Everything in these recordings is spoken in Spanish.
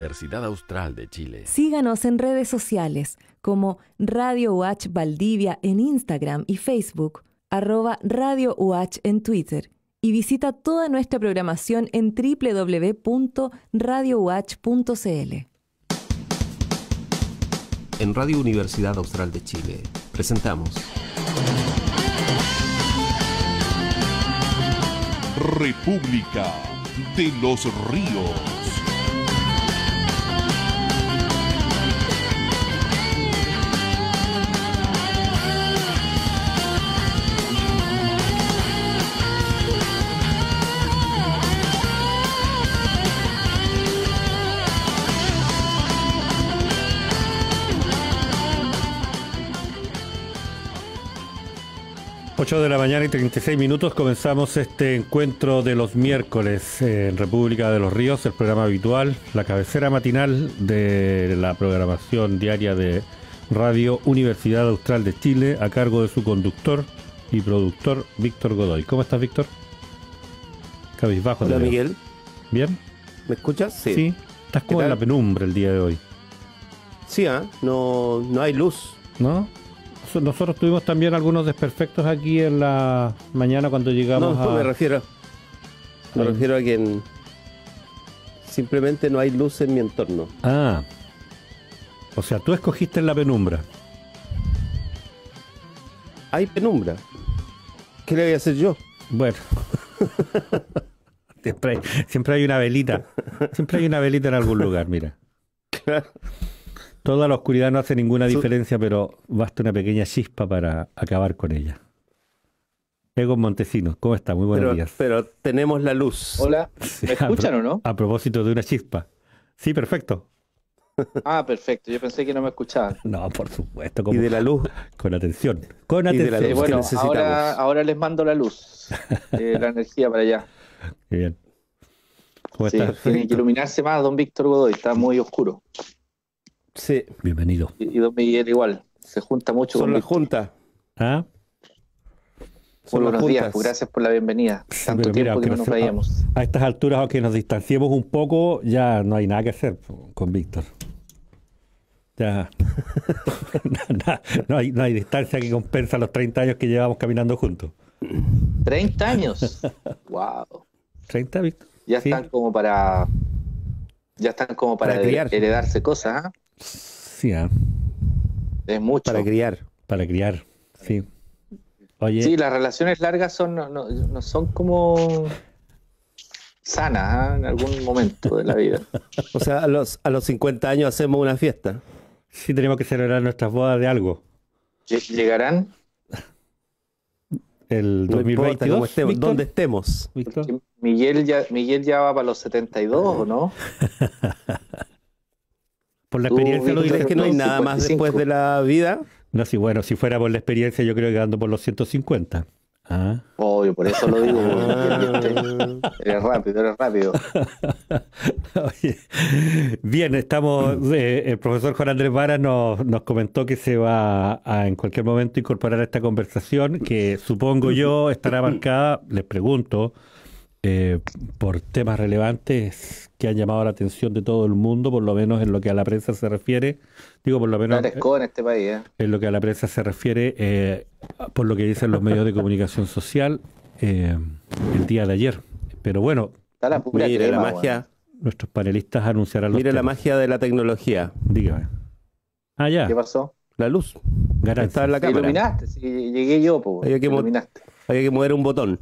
Universidad Austral de Chile. Síganos en redes sociales como Radio UH Valdivia en Instagram y Facebook, @Radio UH en Twitter, y visita toda nuestra programación en www.radiouh.cl. En Radio Universidad Austral de Chile presentamos República de los Ríos. Ocho de la mañana y 36 minutos, comenzamos este encuentro de los miércoles en República de los Ríos, el programa habitual, la cabecera matinal de la programación diaria de Radio Universidad Austral de Chile, a cargo de su conductor y productor Víctor Godoy. ¿Cómo estás, Víctor? Cabizbajo. Hola, Miguel. ¿Bien? ¿Me escuchas? Sí. Estás como en la penumbra el día de hoy. Sí, no hay luz. ¿No? Nosotros tuvimos también algunos desperfectos aquí en la mañana cuando llegamos me refiero a que simplemente no hay luz en mi entorno. Ah, o sea, tú escogiste en la penumbra. Hay penumbra. ¿Qué le voy a hacer yo? Bueno, siempre hay una velita. Siempre hay una velita en algún lugar, mira. Claro. Toda la oscuridad no hace ninguna diferencia, pero basta una pequeña chispa para acabar con ella. Egon Montesinos, ¿cómo está? Muy buenos días. Pero tenemos la luz. Hola, Sí, ¿me escuchan o no? A propósito de una chispa. Sí, perfecto. Ah, perfecto, yo pensé que no me escuchaban. No, por supuesto. Y de la luz. Con atención. Con Y de la atención. luz. Bueno, necesitamos. ahora les mando la luz, la energía para allá. Qué bien. ¿Cómo Sí, estás? tiene que iluminarse más, don Víctor Godoy, está muy oscuro. Sí. Bienvenido. Y don Miguel igual, se junta mucho Son con las Víctor. juntas. ¿Ah? Son Muy las buenos días, juntas. pues, gracias por la bienvenida. Sí, Tanto pero mira, tiempo que no aunque nos no se- veíamos. A estas alturas, aunque nos distanciemos un poco, ya no hay nada que hacer con Víctor. Ya. No hay distancia que compensa los 30 años que llevamos caminando juntos. 30 años. Wow. ¿30, Víctor? Ya Sí. están como para Para criar. heredarse cosas, ¿ah? Sí, Es mucho. Para criar. para criar. Sí. Oye, Sí, las relaciones largas no son como sanas, ¿ah? En algún momento de la vida. O sea, a los 50 años hacemos una fiesta. sí tenemos que celebrar nuestras bodas de algo. ¿Llegarán? El No importa 2022, cómo estemos, Víctor. dónde estemos. Víctor. Que Miguel ya va para los 72, ¿o no? Por la Tú, experiencia lo Víctor, dices ¿Crees que no hay tú. nada más 55. después de la vida? No, sí, bueno, si fuera por la experiencia, yo creo que ando por los 150. Ah. Obvio, por eso lo digo. Ah. Eres rápido. Oye, bien, estamos. El profesor Juan Andrés Vara nos comentó que se va a en cualquier momento incorporar a esta conversación, que supongo yo estará marcada, les pregunto, por temas relevantes que han llamado la atención de todo el mundo, por lo menos en lo que a la prensa se refiere. Digo, por lo menos No eres en este país, ¿eh? en lo que a la prensa se refiere, por lo que dicen los medios de comunicación social el día de ayer. Pero bueno, Está la pura Mira la crema, magia, nuestros panelistas anunciarán los mira la temas. magia de la tecnología. Dígame. Ah, weón. ya. ¿Qué pasó? La luz. Garancia. Está en la Te cámara. iluminaste, sí, llegué yo, pues. Había que mo- iluminaste. Había que mover un botón.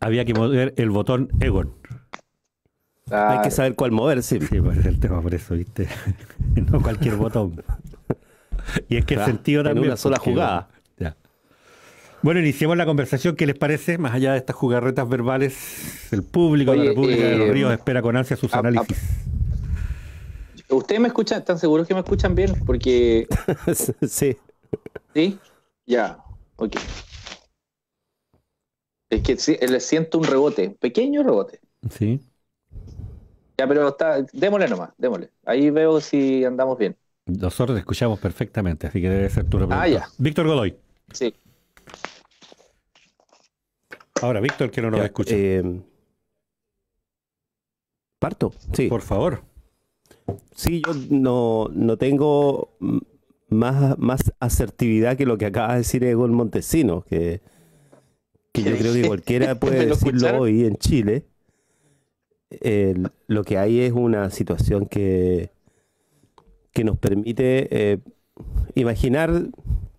Había que mover el botón Egon. Hay que saber cuál mover, sí. Sí, pues es el tema, por eso, ¿viste? No cualquier botón. Y es que el Claro, sentido en también. una sola porque, jugada. ya. Bueno, iniciemos la conversación. ¿Qué les parece? Más allá de estas jugarretas verbales, el público de la Oye, República de los Ríos espera con ansia sus análisis. ¿Ustedes me escuchan? ¿Están seguros que me escuchan bien? Porque... Sí. ¿Sí? Ya, ok. Es que sí, le siento un rebote, pequeño rebote. Sí. Ya, pero démosle nomás, démosle. Ahí veo si andamos bien. Nosotros te escuchamos perfectamente, así que debe ser tu reproductor. ya. Víctor Godoy. Sí. Ahora, Víctor, que no nos Ya, escucha. ¿Parto? Sí. Por favor. Sí, yo no tengo más asertividad que lo que acaba de decir Egon Montesinos, que yo creo que cualquiera puede ¿Me lo decirlo escucharon? hoy en Chile. Lo que hay es una situación que nos permite imaginar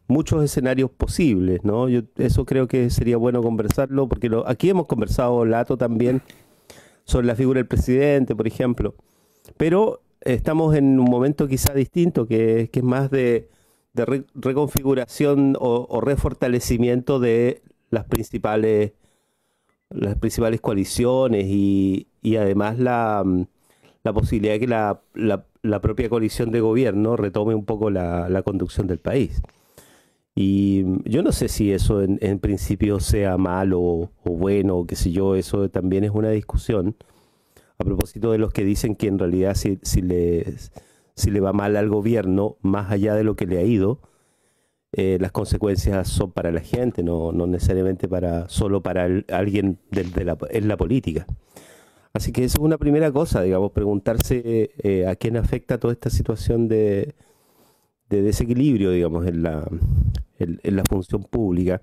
muchos escenarios posibles, ¿no? Yo eso creo que sería bueno conversarlo, porque aquí hemos conversado, Lato, también, sobre la figura del presidente, por ejemplo, pero estamos en un momento quizá distinto, que es más de reconfiguración o refortalecimiento de las principales coaliciones y además la posibilidad de que la propia coalición de gobierno retome un poco la conducción del país. Y yo no sé si eso en principio sea malo o bueno, o qué sé yo, eso también es una discusión. A propósito de los que dicen que en realidad si le va mal al gobierno, más allá de lo que le ha ido, las consecuencias son para la gente, no necesariamente solo para alguien en la política. Así que eso es una primera cosa, digamos, preguntarse a quién afecta toda esta situación de desequilibrio, digamos, en la función pública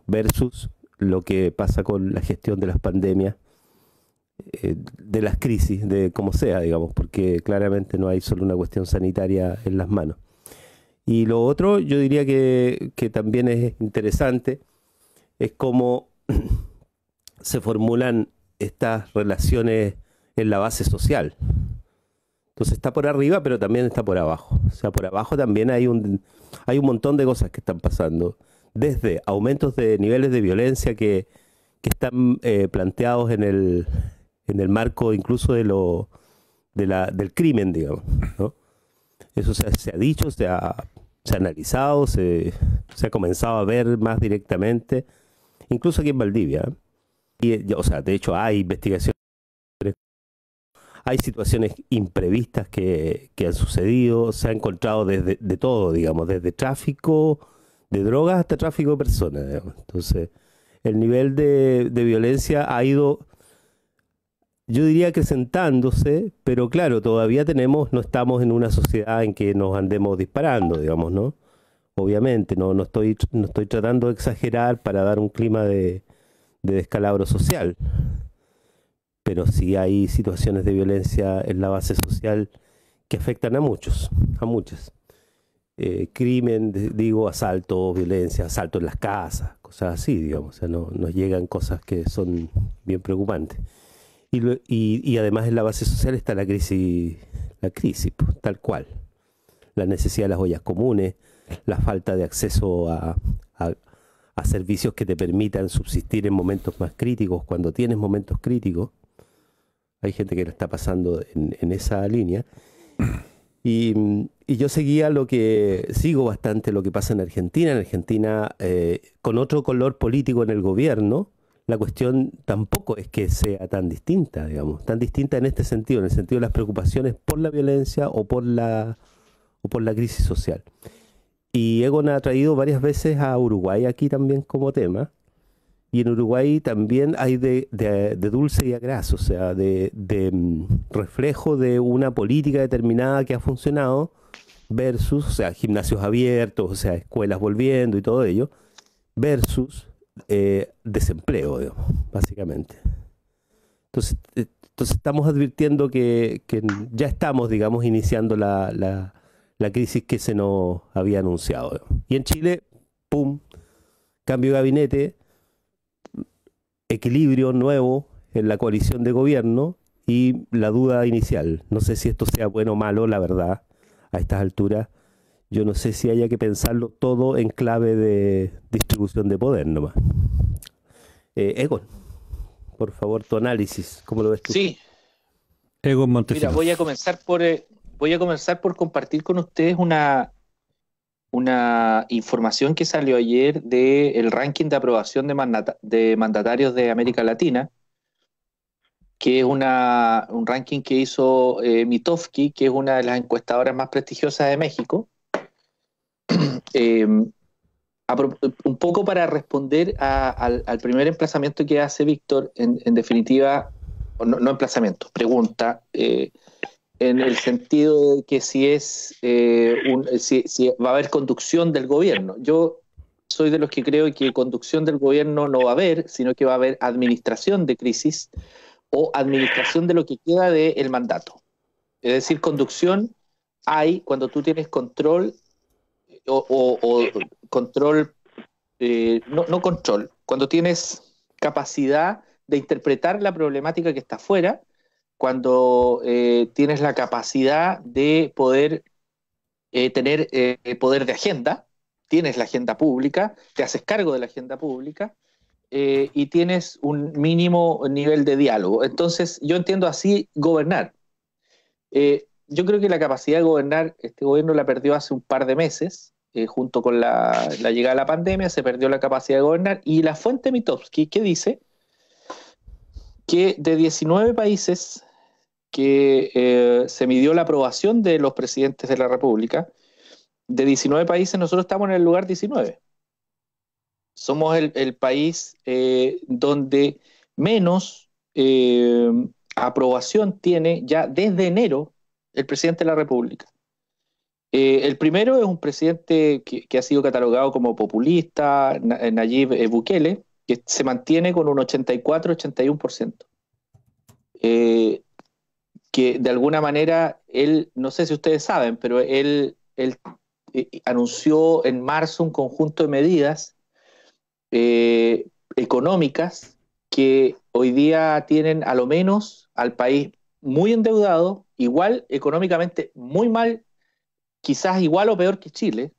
versus lo que pasa con la gestión de las pandemias, de las crisis, de como sea, digamos, porque claramente no hay solo una cuestión sanitaria en las manos. Y lo otro, yo diría que también es interesante, es cómo se formulan estas relaciones en la base social. Entonces está por arriba, pero también está por abajo. O sea, por abajo también hay un montón de cosas que están pasando. Desde aumentos de niveles de violencia que están planteados en el marco incluso del crimen, digamos, ¿no? Eso se ha dicho, se ha analizado, se ha comenzado a ver más directamente, incluso aquí en Valdivia. O sea, de hecho hay investigaciones, hay situaciones imprevistas que han sucedido, se ha encontrado de todo, digamos, desde tráfico de drogas hasta tráfico de personas, digamos. Entonces, el nivel de violencia ha ido, yo diría, acrecentándose, pero claro, todavía no estamos en una sociedad en que nos andemos disparando, digamos, ¿no? Obviamente, no estoy tratando de exagerar para dar un clima de descalabro social, pero sí hay situaciones de violencia en la base social que afectan a muchas. Crimen, asalto, violencia, asalto en las casas, cosas así, digamos. O sea, nos llegan cosas que son bien preocupantes. Y además en la base social está la crisis, pues, tal cual. La necesidad de las ollas comunes, la falta de acceso a servicios que te permitan subsistir en momentos más críticos, cuando tienes momentos críticos. Hay gente que lo está pasando en esa línea. Y yo sigo bastante lo que pasa en Argentina. En Argentina, con otro color político en el gobierno, la cuestión tampoco es que sea tan distinta, digamos. Tan distinta en este sentido, en el sentido de las preocupaciones por la violencia o por la crisis social. Y Egon ha traído varias veces a Uruguay aquí también como tema. Y en Uruguay también hay de dulce y a gras, o sea, de reflejo de una política determinada que ha funcionado versus, o sea, gimnasios abiertos, o sea, escuelas volviendo y todo ello, versus desempleo, digamos, básicamente. Entonces estamos advirtiendo que ya estamos, digamos, iniciando la crisis que se nos había anunciado, digamos. Y en Chile, ¡pum!, cambio de gabinete, equilibrio nuevo en la coalición de gobierno y la duda inicial. No sé si esto sea bueno o malo, la verdad, a estas alturas. Yo no sé si haya que pensarlo todo en clave de distribución de poder nomás. Egon, por favor, tu análisis, ¿cómo lo ves tú? Sí, Egon Montesinos. mira, voy a comenzar por compartir con ustedes una información que salió ayer del ranking de aprobación de mandatarios de América Latina, que es un ranking que hizo Mitofsky, que es una de las encuestadoras más prestigiosas de México. Un poco para responder al primer emplazamiento que hace Víctor, en definitiva, no emplazamiento, pregunta, en el sentido de que si va a haber conducción del gobierno. Yo soy de los que creo que conducción del gobierno no va a haber, sino que va a haber administración de crisis o administración de lo que queda del mandato. Es decir, conducción hay cuando tú tienes control o control, no control, cuando tienes capacidad de interpretar la problemática que está afuera, cuando tienes la capacidad de poder tener poder de agenda, tienes la agenda pública, te haces cargo de la agenda pública y tienes un mínimo nivel de diálogo. Entonces, yo entiendo así gobernar. Yo creo que la capacidad de gobernar, este gobierno la perdió hace un par de meses, junto con la llegada de la pandemia, se perdió la capacidad de gobernar, y la fuente Mitofsky, que dice que de 19 países que se midió la aprobación de los presidentes de la República, de 19 países nosotros estamos en el lugar 19. Somos el país donde menos aprobación tiene ya desde enero el presidente de la República. El primero es un presidente que ha sido catalogado como populista, Nayib Bukele, que se mantiene con un 84-81%. Que de alguna manera él, no sé si ustedes saben, pero él anunció en marzo un conjunto de medidas económicas que hoy día tienen a lo menos al país muy endeudado, igual económicamente muy mal, quizás igual o peor que Chile,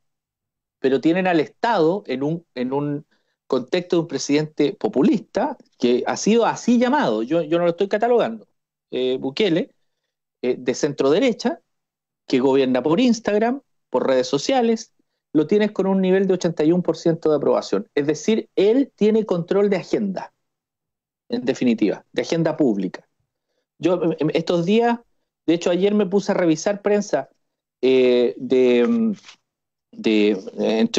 pero tienen al Estado en un contexto de un presidente populista que ha sido así llamado, yo no lo estoy catalogando, Bukele, de centro derecha, que gobierna por Instagram, por redes sociales, lo tienes con un nivel de 81% de aprobación. Es decir, él tiene control de agenda, en definitiva, de agenda pública. Yo estos días, de hecho ayer me puse a revisar prensa entre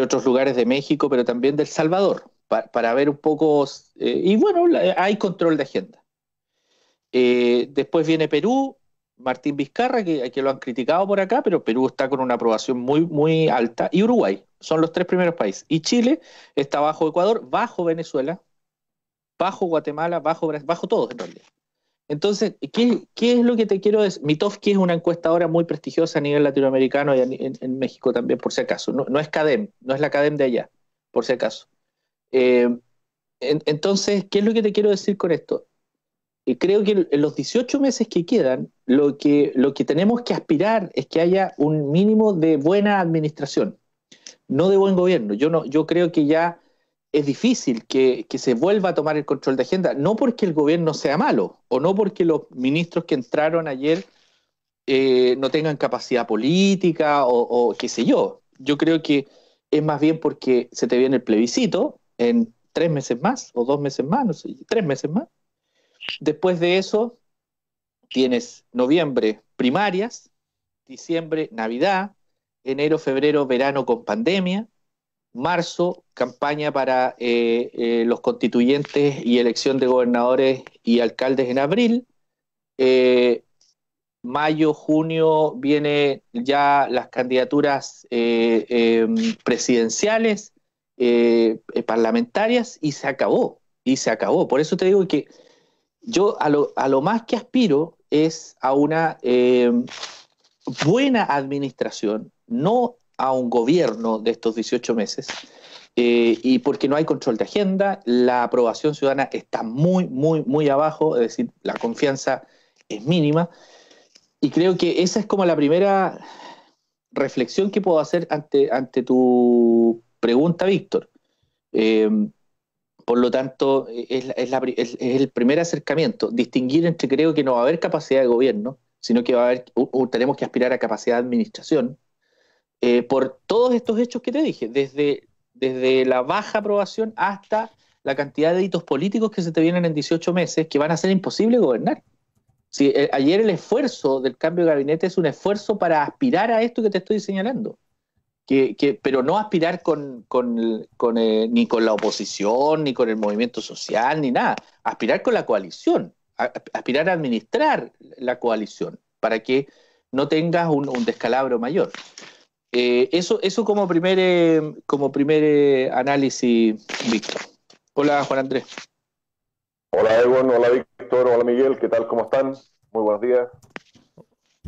otros lugares de México, pero también de El Salvador, para ver un poco, y bueno, hay control de agenda. Después viene Perú, Martín Vizcarra, que lo han criticado por acá, pero Perú está con una aprobación muy, muy alta, y Uruguay, son los tres primeros países. Y Chile está bajo Ecuador, bajo Venezuela, bajo Guatemala, bajo todos en realidad. Entonces, ¿qué es lo que te quiero decir? Mitofsky es una encuestadora muy prestigiosa a nivel latinoamericano y en México también, por si acaso. No es CADEM, no es la CADEM de allá, por si acaso. Entonces, ¿qué es lo que te quiero decir con esto? Creo que en los 18 meses que quedan, lo que tenemos que aspirar es que haya un mínimo de buena administración, no de buen gobierno. Yo creo que ya es difícil que se vuelva a tomar el control de agenda, no porque el gobierno sea malo, o no porque los ministros que entraron ayer no tengan capacidad política, o qué sé yo. Yo creo que es más bien porque se te viene el plebiscito en 3 meses más, o 2 meses más, no sé, 3 meses más. Después de eso, tienes noviembre, primarias, diciembre, Navidad, enero, febrero, verano con pandemia, marzo, campaña para los constituyentes y elección de gobernadores y alcaldes en abril, mayo, junio, viene ya las candidaturas presidenciales, parlamentarias, y se acabó. Por eso te digo que yo a lo más que aspiro es a una buena administración, no a un gobierno de estos 18 meses, y porque no hay control de agenda, la aprobación ciudadana está muy, muy, muy abajo, es decir, la confianza es mínima, y creo que esa es como la primera reflexión que puedo hacer ante tu pregunta, Víctor. Por lo tanto, es el primer acercamiento, distinguir entre, creo que no va a haber capacidad de gobierno, sino que va a haber, tenemos que aspirar a capacidad de administración, por todos estos hechos que te dije, desde la baja aprobación hasta la cantidad de hitos políticos que se te vienen en 18 meses, que van a ser imposible gobernar. Sí, ayer el esfuerzo del cambio de gabinete es un esfuerzo para aspirar a esto que te estoy señalando. Pero no aspirar ni con la oposición, ni con el movimiento social, ni nada. Aspirar con la coalición, aspirar a administrar la coalición para que no tengas un descalabro mayor. Eso como primer análisis, Víctor. Hola, Juan Andrés. Hola, Egon, hola, Víctor, hola, Miguel, ¿qué tal? ¿Cómo están? Muy buenos días.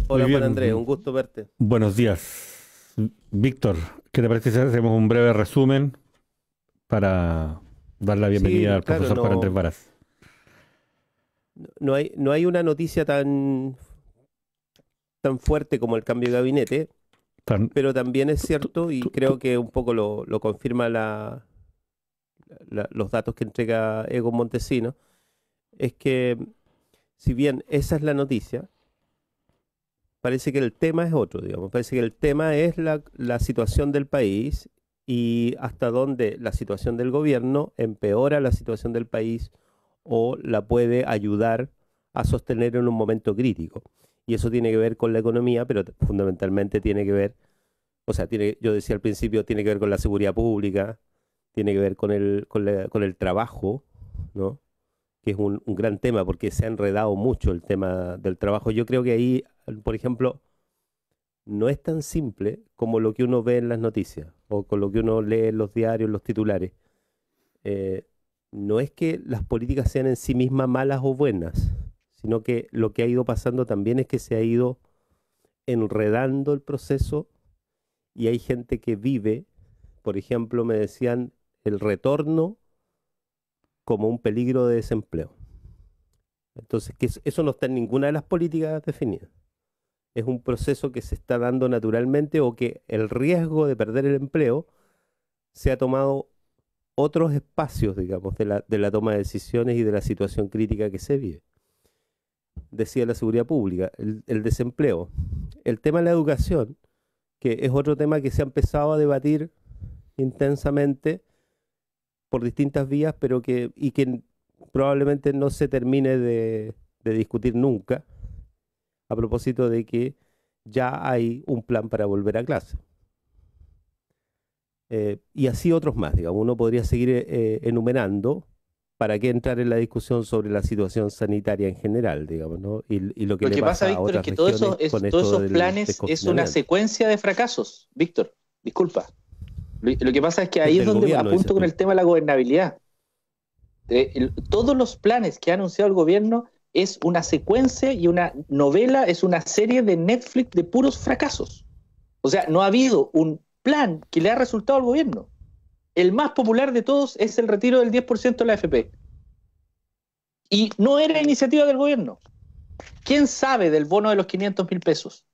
Hola, Juan Andrés, un gusto verte. Buenos días. Víctor, ¿qué te parece si hacemos un breve resumen para dar la bienvenida al profesor Juan Andrés Varas? No hay una noticia tan fuerte como el cambio de gabinete, pero también es cierto, y creo que un poco lo confirma los datos que entrega Egon Montesinos, es que si bien esa es la noticia, parece que el tema es otro, digamos. Parece que el tema es la situación del país y hasta dónde la situación del gobierno empeora la situación del país o la puede ayudar a sostener en un momento crítico. Y eso tiene que ver con la economía, pero fundamentalmente tiene que ver, o sea, yo decía al principio, tiene que ver con la seguridad pública, tiene que ver con el trabajo, ¿no? Que es un gran tema porque se ha enredado mucho el tema del trabajo. Yo creo que ahí, por ejemplo, no es tan simple como lo que uno ve en las noticias o con lo que uno lee en los diarios, los titulares. No es que las políticas sean en sí mismas malas o buenas, sino que lo que ha ido pasando también es que se ha ido enredando el proceso y hay gente que vive, por ejemplo, me decían, el retorno como un peligro de desempleo. Entonces, que eso no está en ninguna de las políticas definidas. Es un proceso que se está dando naturalmente o que el riesgo de perder el empleo se ha tomado otros espacios, digamos, de la toma de decisiones y de la situación crítica que se vive. Decía la seguridad pública, el desempleo, el tema de la educación, que es otro tema que se ha empezado a debatir intensamente por distintas vías, pero que probablemente no se termine de discutir nunca, a propósito de que ya hay un plan para volver a clase. Y así otros más, digamos. Uno podría seguir enumerando para qué entrar en la discusión sobre la situación sanitaria en general, digamos, ¿no? Y lo que pasa, Víctor, es que todos esos planes es una secuencia de fracasos, Víctor, disculpa. Lo que pasa es que ahí es donde apunto con el tema de la gobernabilidad. Todos los planes que ha anunciado el gobierno es una secuencia y una novela, es una serie de Netflix de puros fracasos. O sea, no ha habido un plan que le ha resultado al gobierno. El más popular de todos es el retiro del 10% de la AFP. Y no era iniciativa del gobierno. ¿Quién sabe del bono de los 500.000 pesos?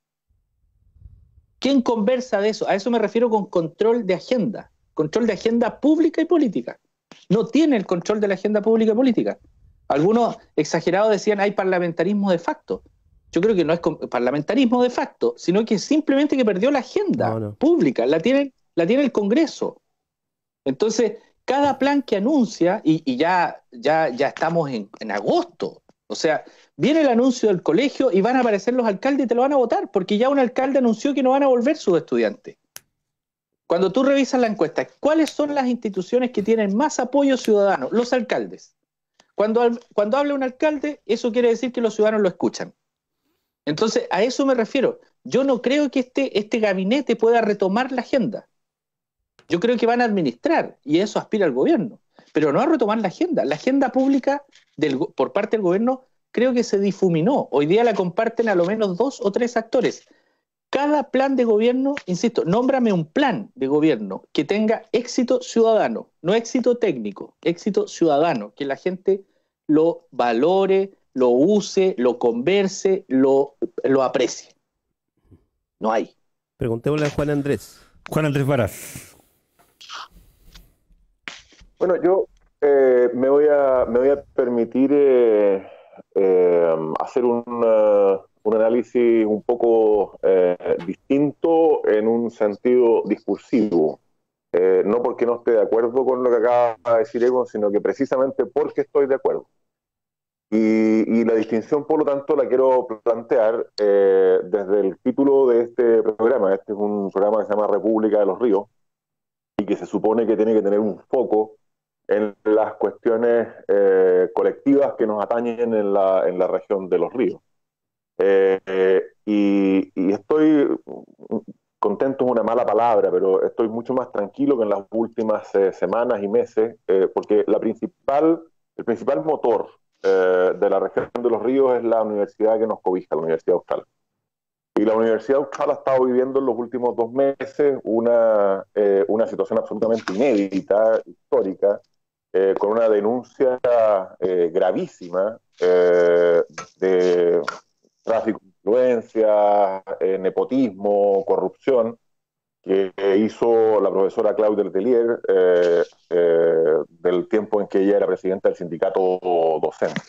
¿Quién conversa de eso? A eso me refiero con control de agenda pública y política. No tiene el control de la agenda pública y política. Algunos exagerados decían hay parlamentarismo de facto. Yo creo que no es parlamentarismo de facto, sino que simplemente que perdió la agenda pública, la tiene el Congreso. Entonces, cada plan que anuncia, y ya estamos en agosto, o sea, viene el anuncio del colegio y van a aparecer los alcaldes y te lo van a votar, porque ya un alcalde anunció que no van a volver sus estudiantes. Cuando tú revisas la encuesta, ¿cuáles son las instituciones que tienen más apoyo ciudadano? Los alcaldes. Cuando habla un alcalde, eso quiere decir que los ciudadanos lo escuchan. Entonces, a eso me refiero. Yo no creo que este gabinete pueda retomar la agenda. Yo creo que van a administrar, y eso aspira al gobierno, pero no a retomar la agenda. La agenda pública por parte del gobierno creo que se difuminó. Hoy día la comparten a lo menos 2 o 3 actores. Cada plan de gobierno, insisto, nómbrame un plan de gobierno que tenga éxito ciudadano, no éxito técnico, éxito ciudadano, que la gente lo valore, lo use, lo converse, lo aprecie. No hay. Preguntémosle a Juan Andrés. Juan Andrés Varas. Bueno, yo me voy a permitir hacer un análisis un poco distinto en un sentido discursivo. No porque no esté de acuerdo con lo que acaba de decir Egon, sino que precisamente porque estoy de acuerdo. Y la distinción, por lo tanto, la quiero plantear desde el título de este programa. Este es un programa que se llama República de los Ríos y que se supone que tiene que tener un foco en las cuestiones colectivas que nos atañen en la región de los ríos. Y estoy contento, es una mala palabra, pero estoy mucho más tranquilo que en las últimas semanas y meses, porque el principal motor de la región de los ríos es la universidad que nos cobija, la Universidad Austral. Y la Universidad Austral ha estado viviendo en los últimos 2 meses una situación absolutamente inédita, histórica, con una denuncia gravísima de tráfico de influencia, nepotismo, corrupción, que hizo la profesora Claudia Letelier del tiempo en que ella era presidenta del sindicato docente.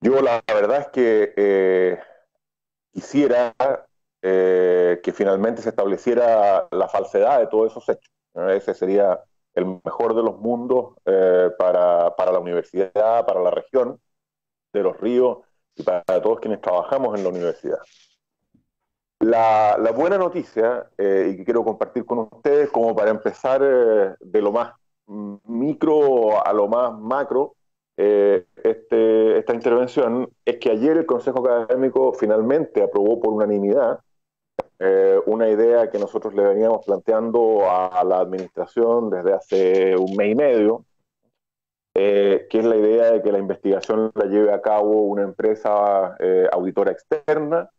Yo la verdad es que quisiera que finalmente se estableciera la falsedad de todos esos hechos. Ese sería el mejor de los mundos para la universidad, para la región de los ríos y para todos quienes trabajamos en la universidad. La buena noticia, y que quiero compartir con ustedes, como para empezar de lo más micro a lo más macro, esta intervención, es que ayer el Consejo Académico finalmente aprobó por unanimidad una idea que nosotros le veníamos planteando a la administración desde hace 1 mes y medio, que es la idea de que la investigación la lleve a cabo una empresa auditora externa,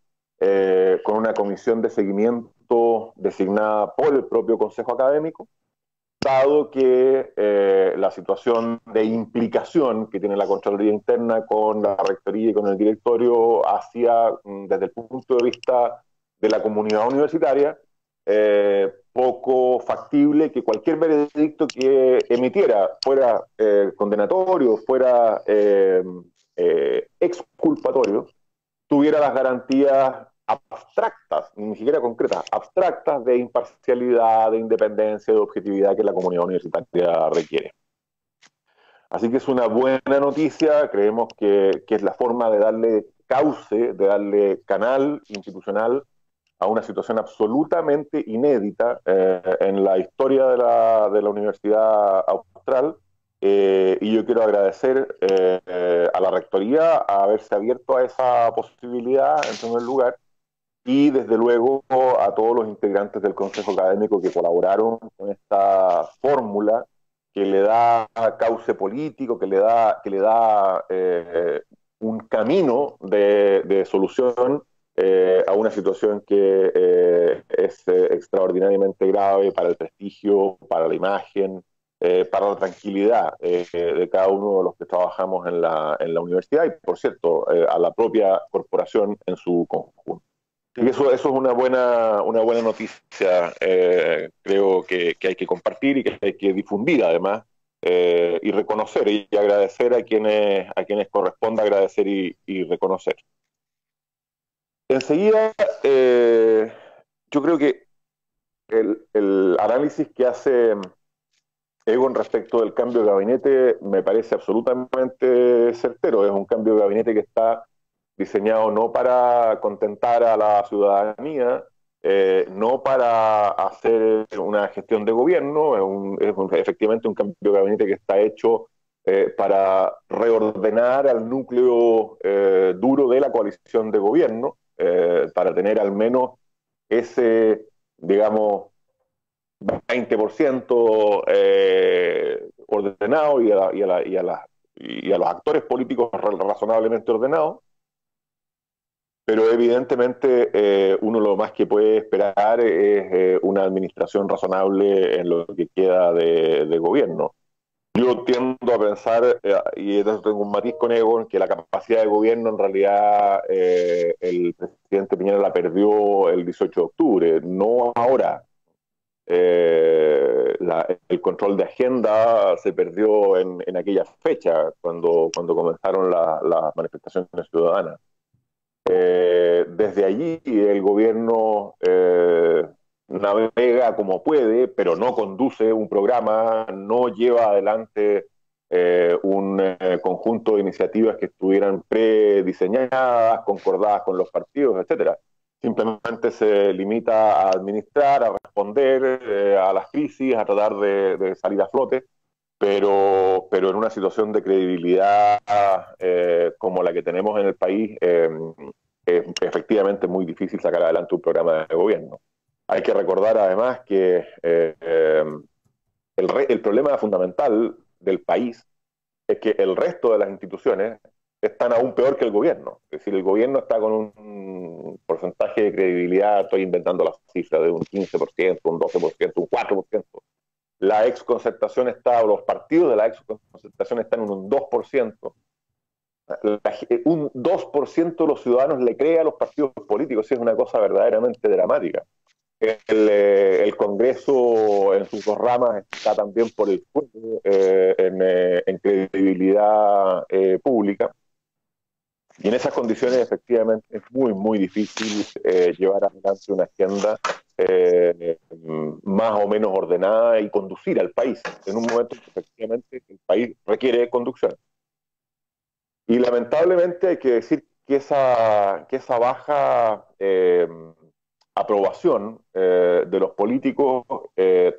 con una comisión de seguimiento designada por el propio Consejo Académico, dado que la situación de implicación que tiene la Contraloría Interna con la Rectoría y con el Directorio hacía, desde el punto de vista de la comunidad universitaria, poco factible que cualquier veredicto que emitiera fuera condenatorio, fuera exculpatorio, tuviera las garantías abstractas, ni siquiera concretas, abstractas de imparcialidad, de independencia, de objetividad que la comunidad universitaria requiere. Así que es una buena noticia, creemos que es la forma de darle cauce, de darle canal institucional a una situación absolutamente inédita en la historia de la Universidad Austral, y yo quiero agradecer a la Rectoría a haberse abierto a esa posibilidad en primer lugar, y desde luego a todos los integrantes del Consejo Académico que colaboraron con esta fórmula que le da cauce político, que le da un camino de solución a una situación que es extraordinariamente grave para el prestigio, para la imagen, para la tranquilidad de cada uno de los que trabajamos en la universidad y, por cierto, a la propia corporación en su conjunto. Y eso es una buena noticia, creo que hay que compartir y que hay que difundir además, y reconocer y agradecer a quienes corresponda agradecer y reconocer. Enseguida, yo creo que el análisis que hace Egon respecto del cambio de gabinete me parece absolutamente certero. Es un cambio de gabinete que está diseñado no para contentar a la ciudadanía, no para hacer una gestión de gobierno, es efectivamente un cambio de gabinete que está hecho para reordenar al núcleo duro de la coalición de gobierno, para tener al menos ese, digamos, 20% ordenado y a los actores políticos razonablemente ordenados. Pero evidentemente uno lo más que puede esperar es una administración razonable en lo que queda de gobierno. Yo tiendo a pensar, y entonces tengo un matiz con Egon, que la capacidad de gobierno en realidad el presidente Piñera la perdió el 18 de octubre, no ahora. El control de agenda se perdió en aquella fecha, cuando comenzaron las manifestaciones ciudadanas. Desde allí el gobierno navega como puede, pero no conduce un programa, no lleva adelante un conjunto de iniciativas que estuvieran prediseñadas, concordadas con los partidos, etcétera. Simplemente se limita a administrar, a responder a las crisis, a tratar de salir a flote, pero en una situación de credibilidad como la que tenemos en el país, es efectivamente muy difícil sacar adelante un programa de gobierno. Hay que recordar además que el problema fundamental del país es que el resto de las instituciones están aún peor que el gobierno. Es decir, el gobierno está con un porcentaje de credibilidad, estoy inventando las cifras, de un 15%, un 12%, un 4%. La exconcertación está, o los partidos de la exconcertación están en un 2%. Un 2% de los ciudadanos le cree a los partidos políticos, y es una cosa verdaderamente dramática. El Congreso en sus dos ramas está también por el suelo en credibilidad pública, y en esas condiciones efectivamente es muy, muy difícil llevar adelante una agenda más o menos ordenada y conducir al país en un momento que efectivamente el país requiere conducción. Y lamentablemente hay que decir que esa baja aprobación de los políticos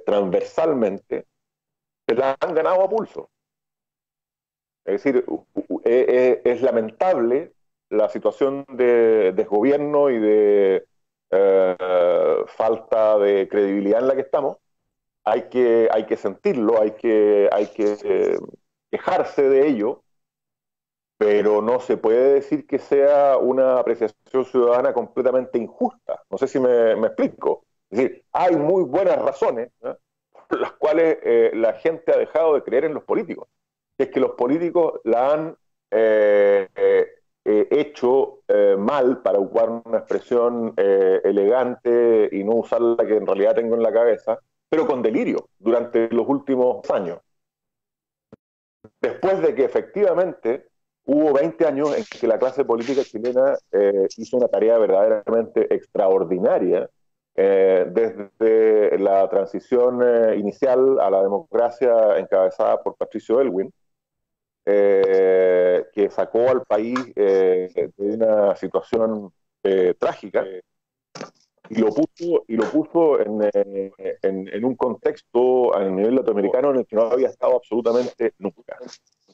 transversalmente se la han ganado a pulso. Es decir, es lamentable la situación de desgobierno y de falta de credibilidad en la que estamos. Hay que sentirlo, hay que quejarse de ello, pero no se puede decir que sea una apreciación ciudadana completamente injusta. No sé si me explico. Es decir, hay muy buenas razones, ¿no?, por las cuales la gente ha dejado de creer en los políticos. Es que los políticos la han hecho mal, para ocupar una expresión elegante y no usar la que en realidad tengo en la cabeza, pero con delirio durante los últimos años. Después de que efectivamente hubo 20 años en que la clase política chilena hizo una tarea verdaderamente extraordinaria, desde la transición inicial a la democracia encabezada por Patricio Aylwin, que sacó al país de una situación trágica y lo puso en un contexto a nivel latinoamericano en el que no había estado absolutamente nunca.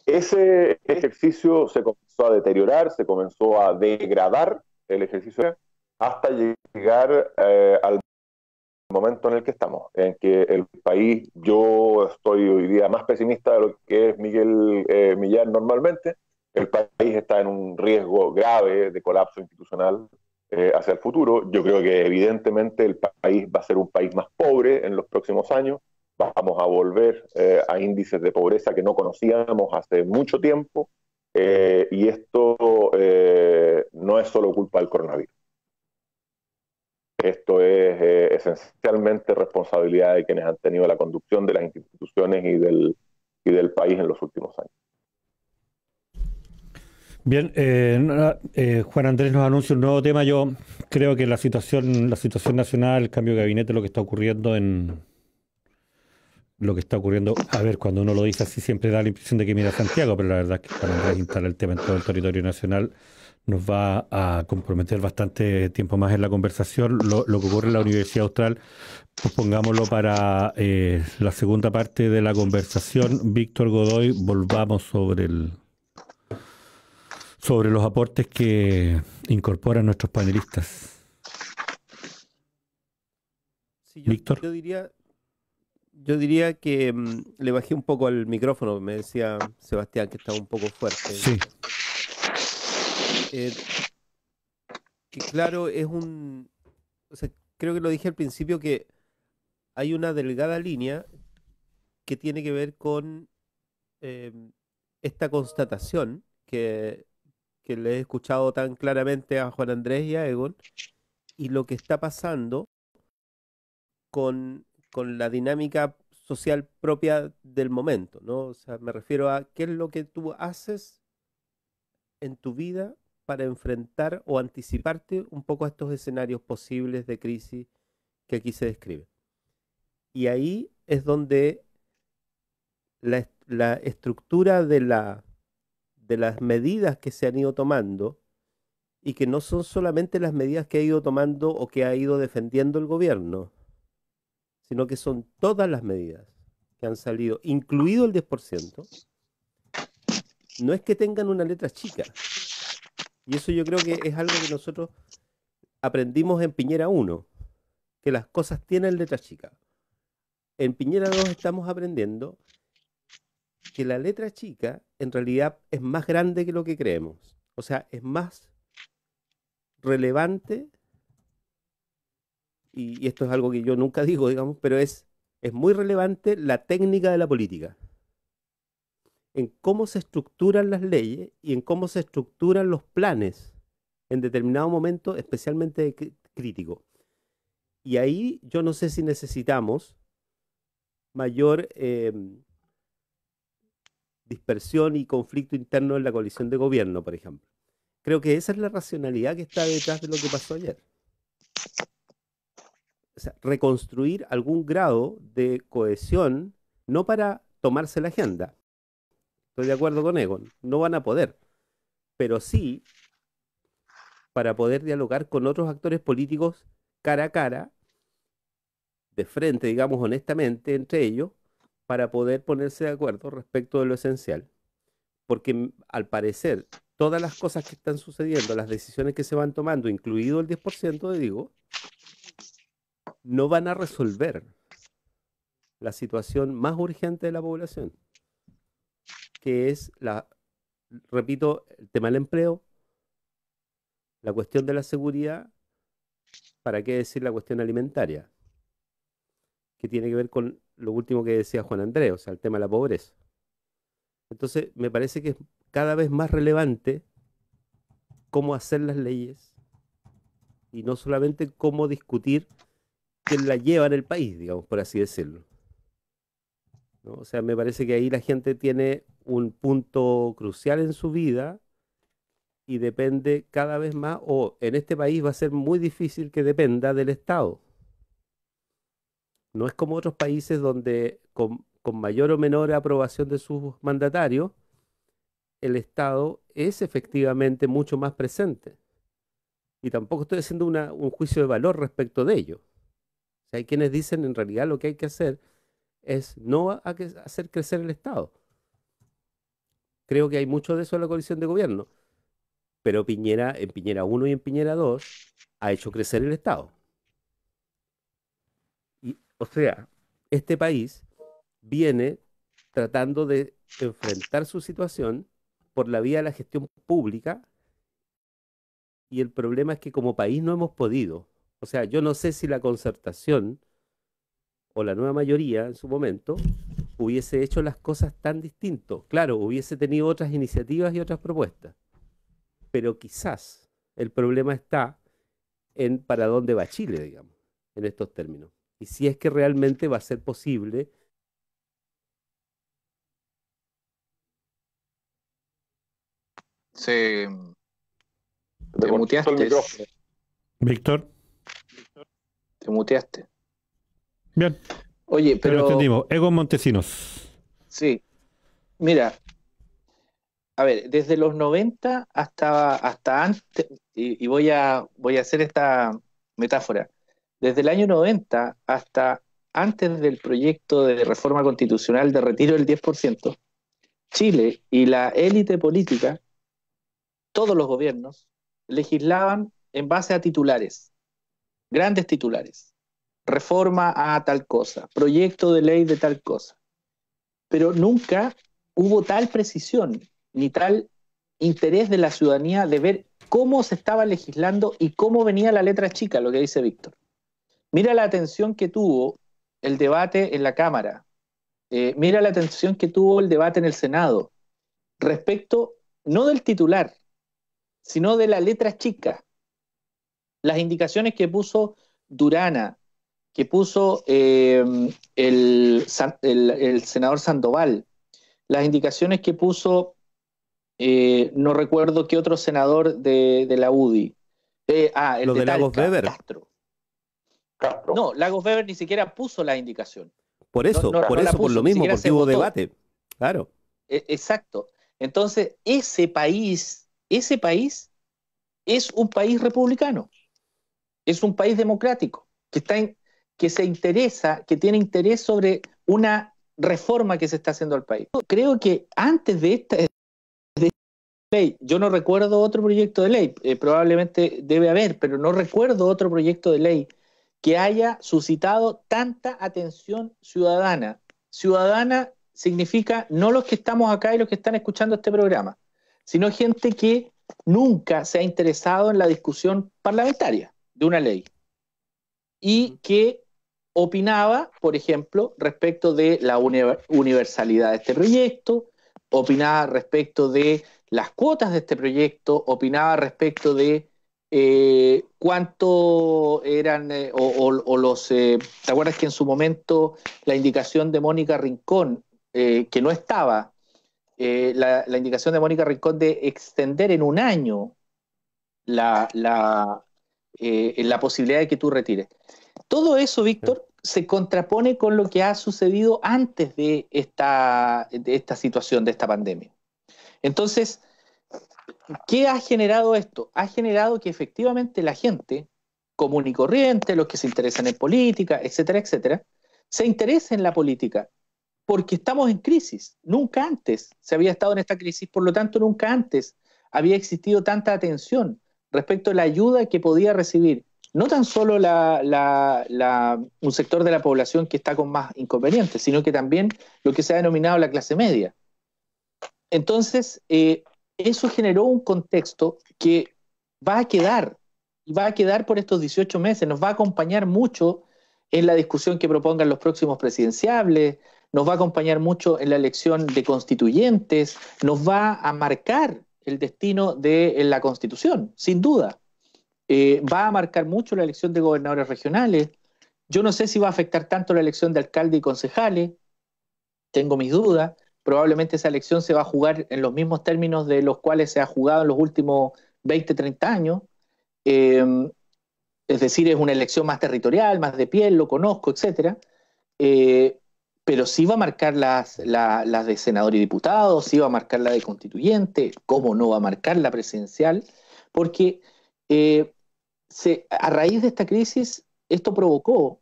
Ese ejercicio se comenzó a deteriorar, se comenzó a degradar el ejercicio hasta llegar al momento en el que estamos, en que el país, yo estoy hoy día más pesimista de lo que es Miguel Millán normalmente, el país está en un riesgo grave de colapso institucional hacia el futuro. Yo creo que evidentemente el país va a ser un país más pobre en los próximos años, vamos a volver a índices de pobreza que no conocíamos hace mucho tiempo, y esto no es solo culpa del coronavirus. Esto es esencialmente responsabilidad de quienes han tenido la conducción de las instituciones y del país en los últimos años. Bien, Juan Andrés nos anuncia un nuevo tema. Yo creo que la situación nacional, el cambio de gabinete, lo que está ocurriendo, a ver, cuando uno lo dice así siempre da la impresión de que mira a Santiago, pero la verdad es que Juan Andrés instala el tema en todo el territorio nacional. Nos va a comprometer bastante tiempo más en la conversación. Lo que ocurre en la Universidad Austral, pues pongámoslo para la segunda parte de la conversación. Víctor Godoy, volvamos sobre los aportes que incorporan nuestros panelistas. Sí, Víctor. Yo diría que le bajé un poco al micrófono, me decía Sebastián que estaba un poco fuerte. Sí. Que claro, o sea, creo que lo dije al principio, que hay una delgada línea que tiene que ver con esta constatación que le he escuchado tan claramente a Juan Andrés y a Egon, y lo que está pasando con la dinámica social propia del momento, ¿no? O sea, me refiero a qué es lo que tú haces en tu vida para enfrentar o anticiparte un poco a estos escenarios posibles de crisis que aquí se describen. Y ahí es donde la estructura de las medidas que se han ido tomando, y que no son solamente las medidas que ha ido tomando o que ha ido defendiendo el gobierno, sino que son todas las medidas que han salido, incluido el 10%, no es que tengan una letra chica. Y eso yo creo que es algo que nosotros aprendimos en Piñera 1, que las cosas tienen letra chica. En Piñera 2 estamos aprendiendo que la letra chica en realidad es más grande que lo que creemos. O sea, es más relevante, y esto es algo que yo nunca digo, digamos, pero es muy relevante la técnica de la política, en cómo se estructuran las leyes y en cómo se estructuran los planes en determinado momento, especialmente crítico. Y ahí yo no sé si necesitamos mayor dispersión y conflicto interno en la coalición de gobierno, por ejemplo. Creo que esa es la racionalidad que está detrás de lo que pasó ayer. O sea, reconstruir algún grado de cohesión, no para tomarse la agenda. Estoy de acuerdo con Egon, no van a poder, pero sí para poder dialogar con otros actores políticos cara a cara, de frente, digamos honestamente, entre ellos, para poder ponerse de acuerdo respecto de lo esencial. Porque al parecer, todas las cosas que están sucediendo, las decisiones que se van tomando, incluido el 10%, digo, no van a resolver la situación más urgente de la población, que es, repito, el tema del empleo, la cuestión de la seguridad, ¿para qué decir la cuestión alimentaria? Que tiene que ver con lo último que decía Juan Andrés, o sea, el tema de la pobreza. Entonces, me parece que es cada vez más relevante cómo hacer las leyes y no solamente cómo discutir quién la lleva en el país, digamos, por así decirlo, ¿no? O sea, me parece que ahí la gente tiene un punto crucial en su vida y depende cada vez más, o en este país va a ser muy difícil que dependa del Estado. No es como otros países donde con mayor o menor aprobación de sus mandatarios, el Estado es efectivamente mucho más presente. Y tampoco estoy haciendo un juicio de valor respecto de ello. O sea, hay quienes dicen en realidad lo que hay que hacer es no hacer crecer el Estado. Creo que hay mucho de eso en la coalición de gobierno. Pero Piñera, en Piñera 1 y en Piñera 2, ha hecho crecer el Estado. O sea, este país viene tratando de enfrentar su situación por la vía de la gestión pública, y el problema es que como país no hemos podido. O sea, yo no sé si la concertación o la nueva mayoría en su momento hubiese hecho las cosas tan distintos. Claro, hubiese tenido otras iniciativas y otras propuestas, pero quizás el problema está en para dónde va Chile, digamos, en estos términos. Y si es que realmente va a ser posible. Te cortó muteaste. el micrófono. Víctor. Te muteaste. Bien, Oye, pero pero entendimos. Egon Montesinos. sí, mira, a ver, desde los 90 hasta antes, y voy a hacer esta metáfora, desde el año 90 hasta antes del proyecto de reforma constitucional de retiro del 10%, Chile y la élite política, todos los gobiernos, legislaban en base a titulares, grandes titulares, reforma a tal cosa, proyecto de ley de tal cosa, pero nunca hubo tal precisión ni tal interés de la ciudadanía de ver cómo se estaba legislando y cómo venía la letra chica, lo que dice Víctor. Mira la atención que tuvo el debate en la Cámara, mira la atención que tuvo el debate en el Senado, respecto no del titular, sino de la letra chica. Las indicaciones que puso Durana, que puso el senador Sandoval, las indicaciones que puso, no recuerdo qué otro senador de la UDI. El Lo de Lagos Talca, Weber. Castro. Castro. No, Lagos Weber ni siquiera puso la indicación. Por eso, No la por puso, lo ni mismo, siquiera porque se hubo votó. debate. Claro. Exacto. Entonces, ese país es un país republicano, es un país democrático, que se interesa, que tiene interés sobre una reforma que se está haciendo al país. Creo que antes de esta ley, yo no recuerdo otro proyecto de ley, probablemente debe haber, pero no recuerdo otro proyecto de ley que haya suscitado tanta atención ciudadana. Ciudadana significa no los que estamos acá y los que están escuchando este programa, sino gente que nunca se ha interesado en la discusión parlamentaria de una ley y que opinaba, por ejemplo, respecto de la universalidad de este proyecto, opinaba respecto de las cuotas de este proyecto, opinaba respecto de cuánto eran, ¿te acuerdas que en su momento la indicación de Mónica Rincón, que no estaba, la indicación de Mónica Rincón de extender en un año la posibilidad de que tú retires? Todo eso, Víctor, se contrapone con lo que ha sucedido antes de esta situación, de esta pandemia. Entonces, ¿qué ha generado esto? Ha generado que efectivamente la gente común y corriente, los que se interesan en política, etcétera, etcétera, se interese en la política, porque estamos en crisis. Nunca antes se había estado en esta crisis, por lo tanto, nunca antes había existido tanta atención respecto a la ayuda que podía recibir no tan solo un sector de la población que está con más inconvenientes, sino que también lo que se ha denominado la clase media. Entonces, eso generó un contexto que va a quedar por estos 18 meses, nos va a acompañar mucho en la discusión que propongan los próximos presidenciables, nos va a acompañar mucho en la elección de constituyentes, nos va a marcar el destino de la Constitución, sin duda. Va a marcar mucho la elección de gobernadores regionales. Yo no sé si va a afectar tanto la elección de alcalde y concejales, tengo mis dudas. Probablemente esa elección se va a jugar en los mismos términos de los cuales se ha jugado en los últimos 20, 30 años. Es decir, es una elección más territorial, más de piel, lo conozco, etcétera. Pero sí va a marcar las de senador y diputado, sí va a marcar la de constituyente, cómo no va a marcar la presidencial, porque a raíz de esta crisis, esto provocó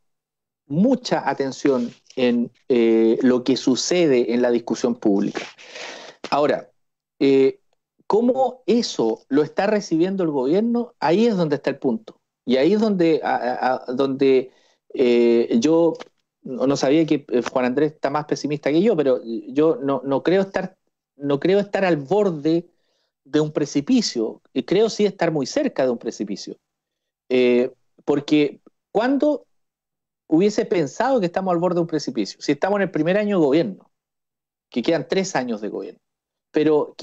mucha atención en lo que sucede en la discusión pública. Ahora, ¿cómo eso lo está recibiendo el gobierno? Ahí es donde está el punto. Y ahí es donde yo no sabía que Juan Andrés está más pesimista que yo, pero yo no creo estar al borde de un precipicio, y creo sí estar muy cerca de un precipicio. Porque cuando hubiese pensado que estamos al borde de un precipicio, si estamos en el primer año de gobierno, que quedan 3 años de gobierno, pero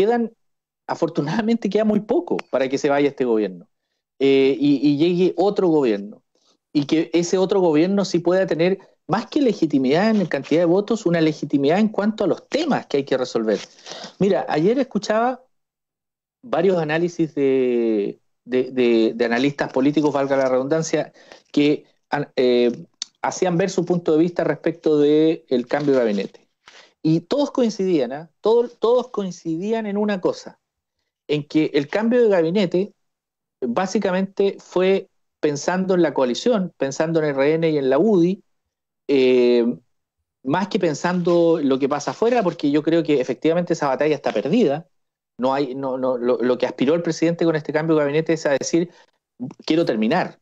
afortunadamente queda muy poco para que se vaya este gobierno, y llegue otro gobierno, y que ese otro gobierno sí pueda tener, más que legitimidad en cantidad de votos, una legitimidad en cuanto a los temas que hay que resolver. Mira, ayer escuchaba varios análisis de analistas políticos, valga la redundancia, que hacían ver su punto de vista respecto del cambio de gabinete. Y todos coincidían, todos coincidían en una cosa, en que el cambio de gabinete básicamente fue pensando en la coalición, pensando en el RN y en la UDI, más que pensando lo que pasa afuera, porque yo creo que efectivamente esa batalla está perdida. Lo que aspiró el presidente con este cambio de gabinete es a decir, quiero terminar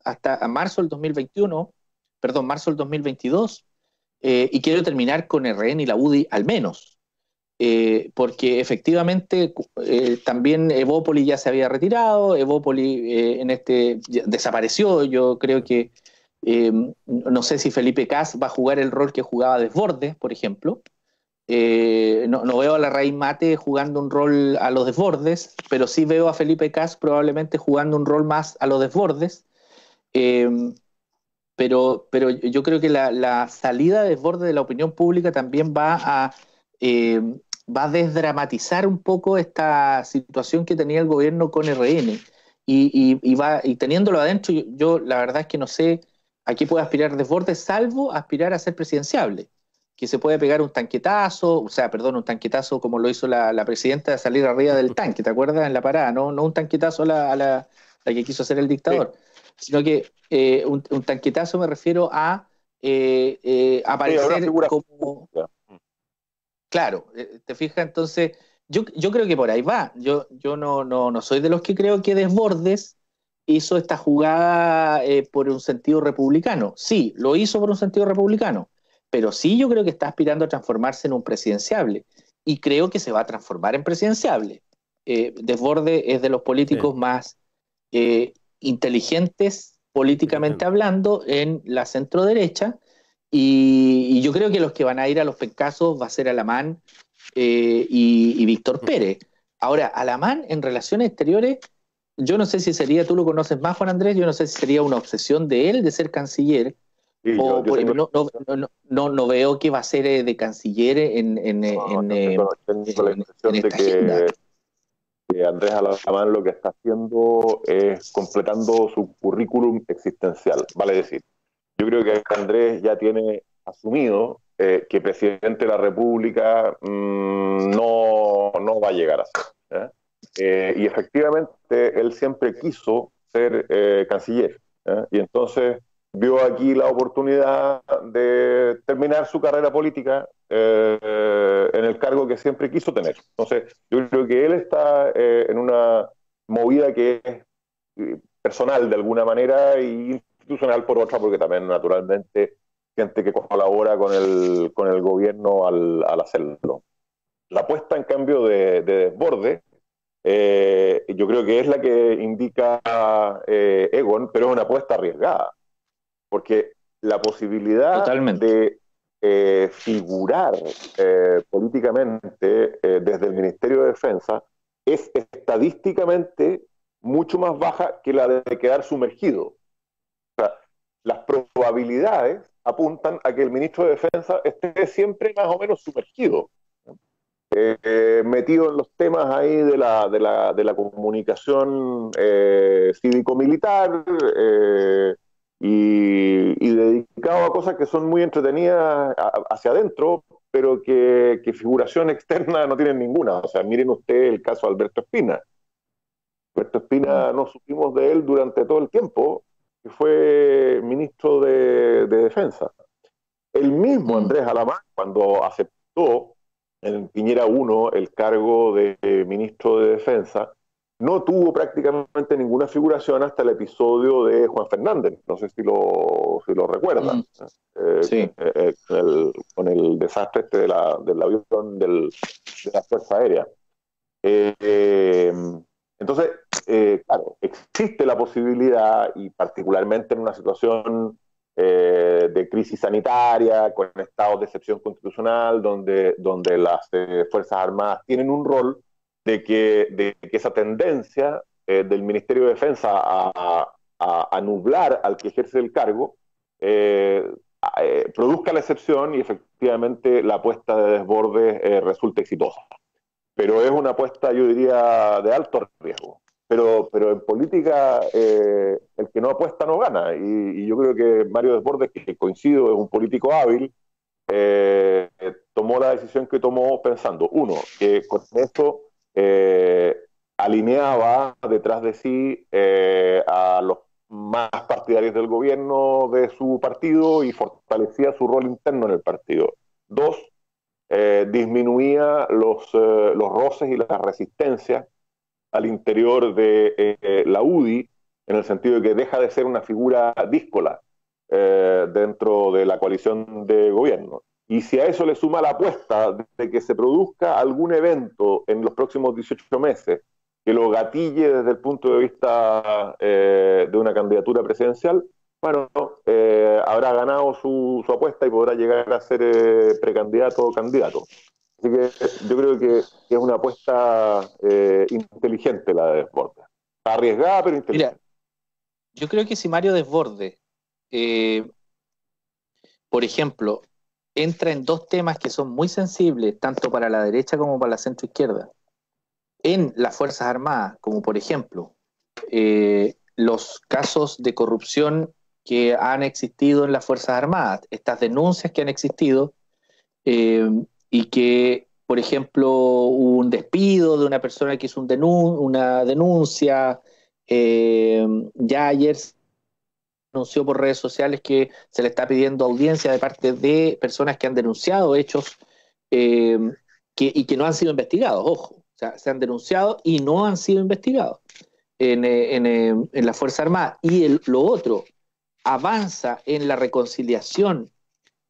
hasta marzo del 2022, y quiero terminar con el RN y la UDI al menos, porque efectivamente también Evópoli ya se había retirado, Evópoli desapareció. Yo creo que no sé si Felipe Kast va a jugar el rol que jugaba Desbordes, por ejemplo. No veo a la Raíz Mate jugando un rol a los Desbordes, pero sí veo a Felipe Kast probablemente jugando un rol más a los Desbordes. Pero yo creo que la salida de Desbordes de la opinión pública también va a desdramatizar un poco esta situación que tenía el gobierno con RN. Y teniéndolo adentro, yo la verdad es que no sé a qué puede aspirar Desbordes, salvo aspirar a ser presidenciable, que se puede pegar un tanquetazo como lo hizo la presidenta, de salir arriba del tanque, ¿te acuerdas? En la parada, no un tanquetazo a la que quiso hacer el dictador, sino que un tanquetazo me refiero a Sí, ahora aparecer figura como... pública. Claro, te fijas, entonces, yo creo que por ahí va. Yo no soy de los que creo que Desbordes hizo esta jugada por un sentido republicano. Sí, lo hizo por un sentido republicano, pero sí yo creo que está aspirando a transformarse en un presidenciable y creo que se va a transformar en presidenciable. Desbordes es de los políticos más inteligentes políticamente hablando en la centro-derecha y yo creo que los que van a ir a los pencasos va a ser Alamán y Víctor Pérez. Ahora, Alamán en relaciones exteriores, yo no sé si sería, tú lo conoces más, Juan Andrés, yo no sé si sería una obsesión de él de ser canciller, Sí, o yo tengo, no veo que va a ser de canciller tengo la impresión en de esta agenda. que Andrés Alamán lo que está haciendo es completando su currículum existencial. Vale decir, yo creo que Andrés ya tiene asumido que presidente de la República no va a llegar a ser. Y efectivamente él siempre quiso ser canciller. Y entonces vio aquí la oportunidad de terminar su carrera política en el cargo que siempre quiso tener. Entonces yo creo que él está en una movida que es personal de alguna manera y institucional por otra, porque también naturalmente gente que colabora con el gobierno al hacerlo. La apuesta en cambio de Desbordes, yo creo que es la que indica Egon, pero es una apuesta arriesgada, porque la posibilidad Totalmente. de figurar políticamente desde el Ministerio de Defensa es estadísticamente mucho más baja que la de quedar sumergido. O sea, las probabilidades apuntan a que el ministro de Defensa esté siempre más o menos sumergido, metido en los temas ahí de la comunicación cívico-militar y dedicado a cosas que son muy entretenidas hacia adentro, pero que figuración externa no tienen ninguna. O sea, miren usted el caso de Alberto Espina. Alberto Espina no supimos de él durante todo el tiempo, que fue ministro de Defensa. El mismo Andrés Alamán, cuando aceptó en Piñera 1 el cargo de ministro de Defensa, no tuvo prácticamente ninguna figuración hasta el episodio de Juan Fernández. No sé si lo recuerdan. Sí. Con el desastre del avión de la Fuerza Aérea. Entonces, claro, existe la posibilidad, y particularmente en una situación de crisis sanitaria, con estados de excepción constitucional, donde las Fuerzas Armadas tienen un rol, de que esa tendencia del Ministerio de Defensa a nublar al que ejerce el cargo produzca la excepción y efectivamente la apuesta de Desbordes resulte exitosa. Pero es una apuesta, yo diría, de alto riesgo. Pero en política el que no apuesta no gana, y yo creo que Mario Desbordes, que coincido, es un político hábil, tomó la decisión que tomó pensando, uno, que con esto alineaba detrás de sí a los más partidarios del gobierno de su partido y fortalecía su rol interno en el partido. Dos, disminuía los roces y las resistencias al interior de la UDI, en el sentido de que deja de ser una figura díscola dentro de la coalición de gobierno. Y si a eso le suma la apuesta de que se produzca algún evento en los próximos 18 meses que lo gatille desde el punto de vista de una candidatura presidencial, bueno, habrá ganado su apuesta y podrá llegar a ser precandidato o candidato. Así que yo creo que es una apuesta inteligente la de Desbordes. Arriesgada, pero inteligente. Mira, yo creo que si Mario Desbordes, por ejemplo, entra en dos temas que son muy sensibles, tanto para la derecha como para la centroizquierda, en las Fuerzas Armadas, como por ejemplo los casos de corrupción que han existido en las Fuerzas Armadas, estas denuncias que han existido, y que, por ejemplo, hubo un despido de una persona que hizo una denuncia, ya ayer anunció por redes sociales que se le está pidiendo audiencia de parte de personas que han denunciado hechos y que no han sido investigados, ojo. O sea, se han denunciado y no han sido investigados en la Fuerza Armada. Y lo otro, avanza en la reconciliación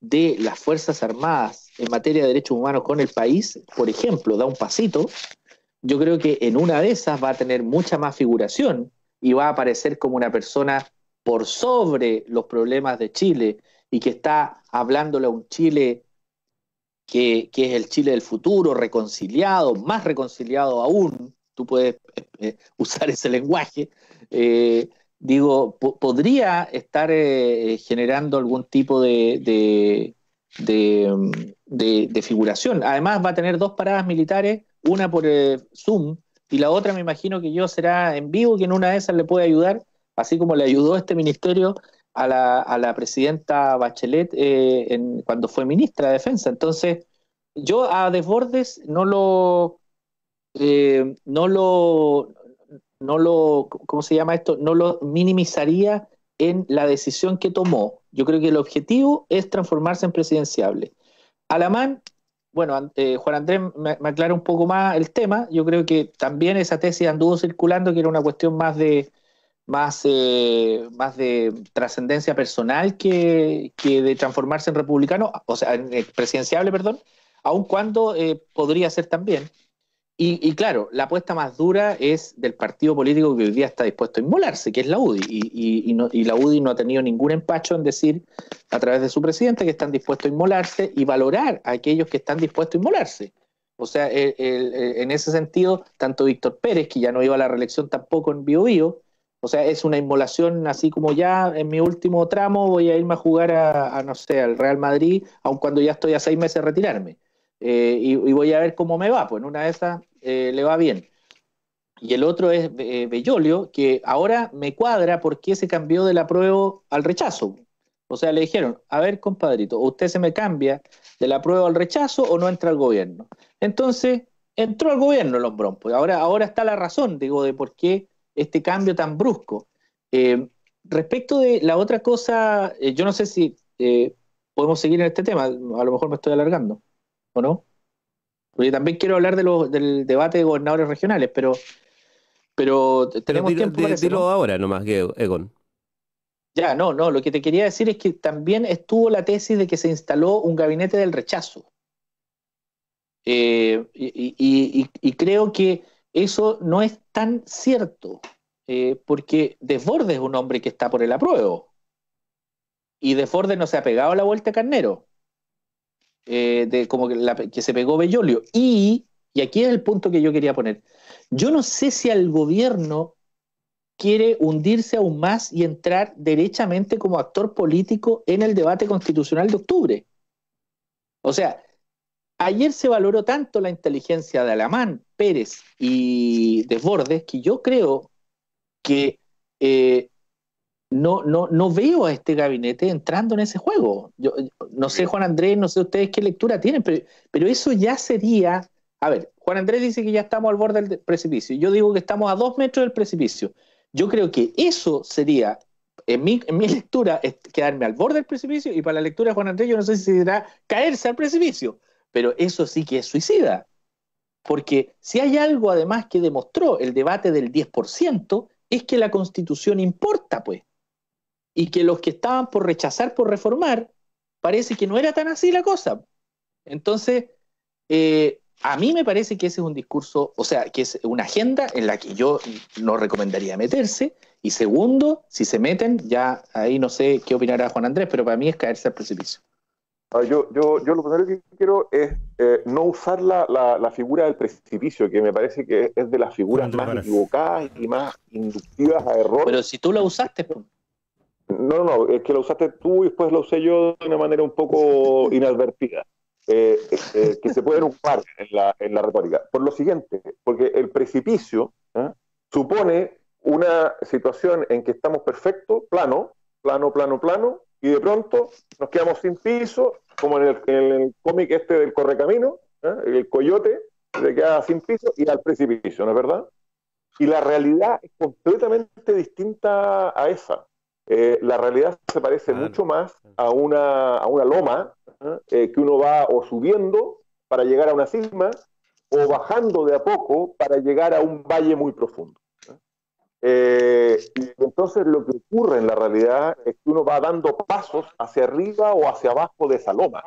de las Fuerzas Armadas en materia de derechos humanos con el país, por ejemplo, da un pasito. Yo creo que en una de esas va a tener mucha más figuración y va a aparecer como una persona por sobre los problemas de Chile y que está hablándole a un Chile que es el Chile del futuro, reconciliado, más reconciliado aún. Tú puedes usar ese lenguaje. Podría estar generando algún tipo de figuración. Además va a tener 2 paradas militares, una por Zoom y la otra me imagino que será en vivo, que en una de esas le puede ayudar, así como le ayudó este ministerio a la presidenta Bachelet cuando fue ministra de Defensa. Entonces, yo a Desbordes no lo, ¿cómo se llama esto? No lo minimizaría en la decisión que tomó. Yo creo que el objetivo es transformarse en presidenciable. Alamán, bueno, Juan Andrés me aclara un poco más el tema. Yo creo que también esa tesis anduvo circulando, que era una cuestión más de trascendencia personal que de transformarse en republicano, o sea, en presidenciable, perdón, aun cuando podría ser también. Y claro, la apuesta más dura es del partido político que hoy día está dispuesto a inmolarse, que es la UDI, y la UDI no ha tenido ningún empacho en decir a través de su presidente que están dispuestos a inmolarse y valorar a aquellos que están dispuestos a inmolarse. O sea, en ese sentido, tanto Víctor Pérez, que ya no iba a la reelección tampoco en Bío Bío, o sea, es una inmolación así como ya en mi último tramo voy a irme a jugar no sé, al Real Madrid, aun cuando ya estoy a 6 meses de retirarme. Y voy a ver cómo me va, pues en una de esas le va bien. Y el otro es Bellolio, que ahora me cuadra por qué se cambió del apruebo al rechazo. O sea, le dijeron, a ver, compadrito, o usted se me cambia del apruebo al rechazo o no entra al gobierno. Entonces, entró al gobierno el hombrón. Pues ahora está la razón, digo, de por qué este cambio tan brusco. Respecto de la otra cosa, yo no sé si podemos seguir en este tema, a lo mejor me estoy alargando, ¿o no? Porque también quiero hablar del debate de gobernadores regionales, pero tenemos tiempo para eso, dilo ¿no? ahora nomás, Egon. Ya, no, lo que te quería decir es que también estuvo la tesis de que se instaló un gabinete del rechazo. Y creo que eso no es tan cierto, porque Desbordes es un hombre que está por el apruebo, y Desbordes no se ha pegado a la vuelta Carnero, como que se pegó Bellolio. Y aquí es el punto que yo quería poner. Yo no sé si al gobierno quiere hundirse aún más y entrar derechamente como actor político en el debate constitucional de octubre. O sea, ayer se valoró tanto la inteligencia de Alamán, Pérez y Desbordes que yo creo que no veo a este gabinete entrando en ese juego. Yo no sé, Juan Andrés, no sé ustedes qué lectura tienen, pero eso ya sería... A ver, Juan Andrés dice que ya estamos al borde del precipicio. Yo digo que estamos a 2 metros del precipicio. Yo creo que eso sería, en mi lectura, es quedarme al borde del precipicio, y para la lectura de Juan Andrés yo no sé si será caerse al precipicio, pero eso sí que es suicida. Porque si hay algo además que demostró el debate del 10%, es que la Constitución importa, pues. Y que los que estaban por rechazar, por reformar, parece que no era tan así la cosa. Entonces, a mí me parece que ese es un discurso, o sea, que es una agenda en la que yo no recomendaría meterse. Y segundo, si se meten, ya ahí no sé qué opinará Juan Andrés, pero para mí es caerse al precipicio. Yo lo primero que quiero es no usar la figura del precipicio, que me parece que es de las figuras más equivocadas y más inductivas a error. Pero si tú la usaste, pues. No, es que la usaste tú y después la usé yo de una manera un poco inadvertida, que se pueden ocupar en la retórica. Por lo siguiente, porque el precipicio supone una situación en que estamos perfectos, plano, y de pronto nos quedamos sin piso, como en el cómic este del Correcamino, el coyote se queda sin piso y al precipicio, ¿no es verdad? Y la realidad es completamente distinta a esa. La realidad se parece mucho más a una loma, que uno va o subiendo para llegar a una cima o bajando de a poco para llegar a un valle muy profundo. Y entonces lo que ocurre en la realidad es que uno va dando pasos hacia arriba o hacia abajo de esa loma.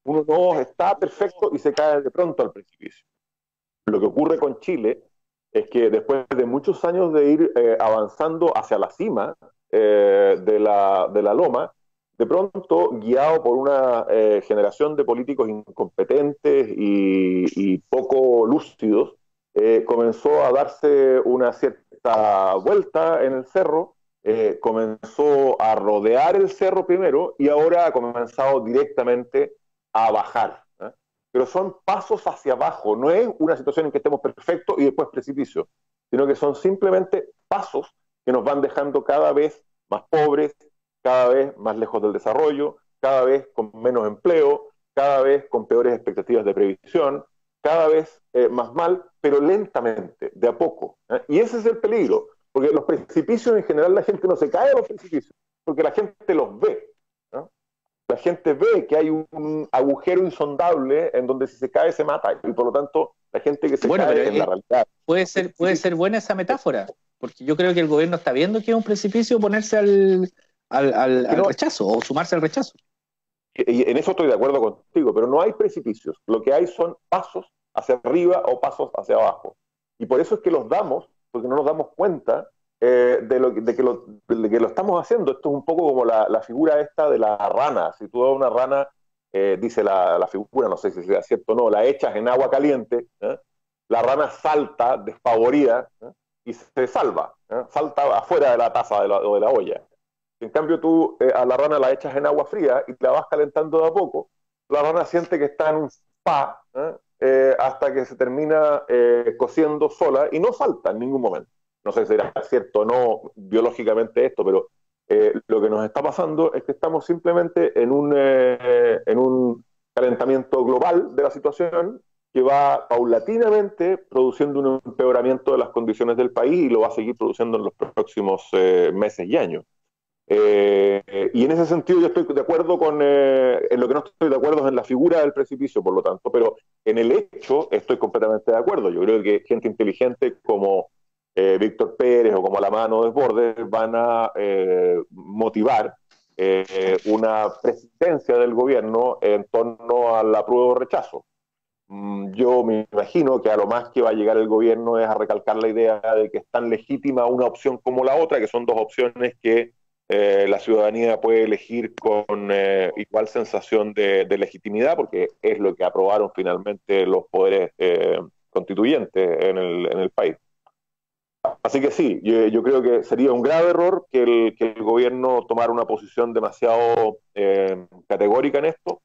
Uno no está perfecto y se cae de pronto al precipicio. Lo que ocurre con Chile es que después de muchos años de ir avanzando hacia la cima de la loma, de pronto, guiado por una generación de políticos incompetentes y poco lúcidos, comenzó a darse una cierta vuelta en el cerro, comenzó a rodear el cerro primero y ahora ha comenzado directamente a bajar. Pero son pasos hacia abajo, no es una situación en que estemos perfectos y después precipicio, sino que son simplemente pasos que nos van dejando cada vez más pobres, cada vez más lejos del desarrollo, cada vez con menos empleo, cada vez con peores expectativas de previsión, cada vez más mal, pero lentamente, de a poco. Y ese es el peligro, porque los precipicios en general la gente no se cae a los precipicios, porque la gente los ve. La gente ve que hay un agujero insondable en donde si se cae se mata, y por lo tanto la gente que se cae en la realidad. Puede ser buena esa metáfora, porque yo creo que el gobierno está viendo que es un precipicio ponerse al rechazo o sumarse al rechazo. Y en eso estoy de acuerdo contigo, pero no hay precipicios. Lo que hay son pasos hacia arriba o pasos hacia abajo. Y por eso es que los damos, porque no nos damos cuenta de que lo estamos haciendo. Esto es un poco como la figura esta de la rana. Si tú a una rana, dice la figura, no sé si sea cierto o no, la echas en agua caliente, la rana salta despavorida y se salva, salta afuera de la taza o de la olla. En cambio tú a la rana la echas en agua fría y la vas calentando de a poco, la rana siente que está en un spa hasta que se termina cociendo sola y no salta en ningún momento. No sé si será cierto o no biológicamente esto, pero lo que nos está pasando es que estamos simplemente en un calentamiento global de la situación que va paulatinamente produciendo un empeoramiento de las condiciones del país y lo va a seguir produciendo en los próximos meses y años. Y en ese sentido yo estoy de acuerdo en lo que no estoy de acuerdo es en la figura del precipicio, por lo tanto, pero en el hecho estoy completamente de acuerdo. Yo creo que gente inteligente como Víctor Pérez o como la mano Desbordes van a motivar una presistencia del gobierno en torno al apruebo o rechazo. Yo me imagino que a lo más que va a llegar el gobierno es a recalcar la idea de que es tan legítima una opción como la otra, que son dos opciones que la ciudadanía puede elegir con igual sensación de legitimidad, porque es lo que aprobaron finalmente los poderes constituyentes en el país. Así que sí, yo creo que sería un grave error que el gobierno tomara una posición demasiado categórica en esto.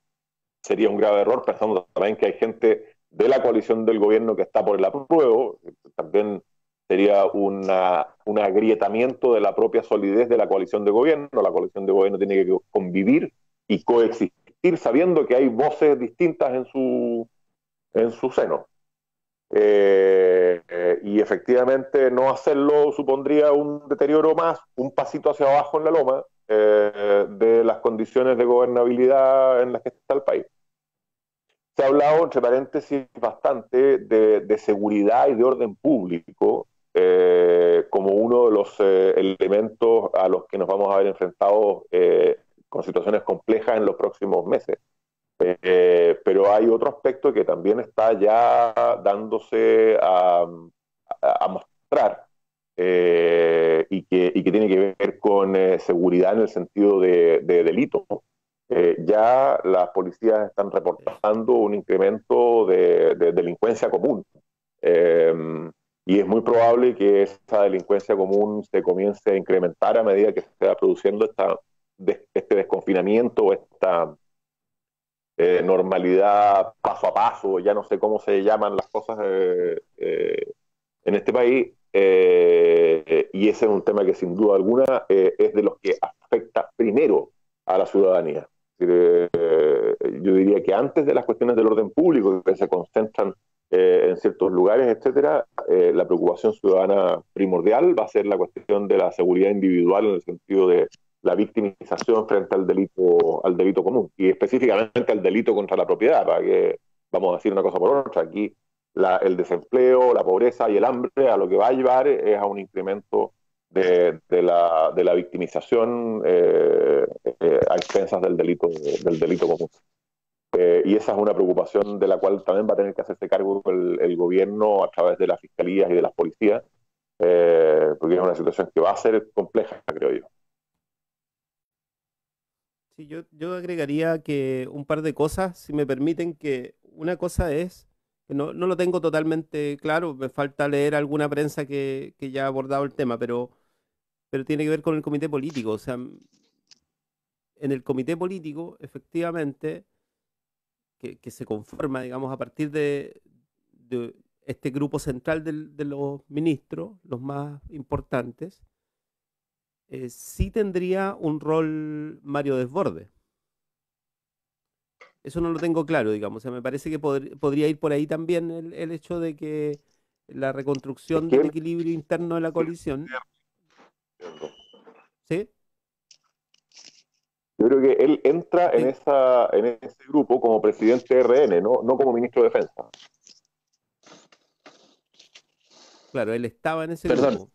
Sería un grave error, pensando también que hay gente de la coalición del gobierno que está por el apruebo. También sería un agrietamiento de la propia solidez de la coalición de gobierno. La coalición de gobierno tiene que convivir y coexistir sabiendo que hay voces distintas en su seno. Y efectivamente no hacerlo supondría un deterioro más, un pasito hacia abajo en la loma de las condiciones de gobernabilidad en las que está el país. Se ha hablado, entre paréntesis, bastante de seguridad y de orden público como uno de los elementos a los que nos vamos a ver enfrentados con situaciones complejas en los próximos meses. Pero hay otro aspecto que también está ya dándose a mostrar y que tiene que ver con seguridad en el sentido de delito. Ya las policías están reportando un incremento de delincuencia común. Y es muy probable que esa delincuencia común se comience a incrementar a medida que se va produciendo este desconfinamiento o esta normalidad paso a paso, ya no sé cómo se llaman las cosas en este país, y ese es un tema que sin duda alguna es de los que afecta primero a la ciudadanía. Yo diría que antes de las cuestiones del orden público que se concentran en ciertos lugares, etcétera, la preocupación ciudadana primordial va a ser la cuestión de la seguridad individual en el sentido de victimización frente al delito común, y específicamente al delito contra la propiedad, para que vamos a decir una cosa por otra. Aquí el desempleo, la pobreza y el hambre a lo que va a llevar es a un incremento de la victimización a expensas del delito común. Y esa es una preocupación de la cual también va a tener que hacerse cargo el gobierno a través de las fiscalías y de las policías, porque es una situación que va a ser compleja, creo yo. Sí, yo agregaría que un par de cosas, si me permiten, que una cosa es, que no lo tengo totalmente claro, me falta leer alguna prensa que ya ha abordado el tema, pero tiene que ver con el comité político. O sea, en el comité político, efectivamente, que se conforma, digamos, a partir de este grupo central de los ministros, los más importantes, sí tendría un rol Mario Desbordes. Eso no lo tengo claro, digamos. O sea, me parece que podría ir por ahí también el hecho de que la reconstrucción del equilibrio interno de la coalición. ¿Sí? Yo creo que él entra en ese grupo como presidente de RN, no como ministro de Defensa. Claro, él estaba en ese Perdón. grupo.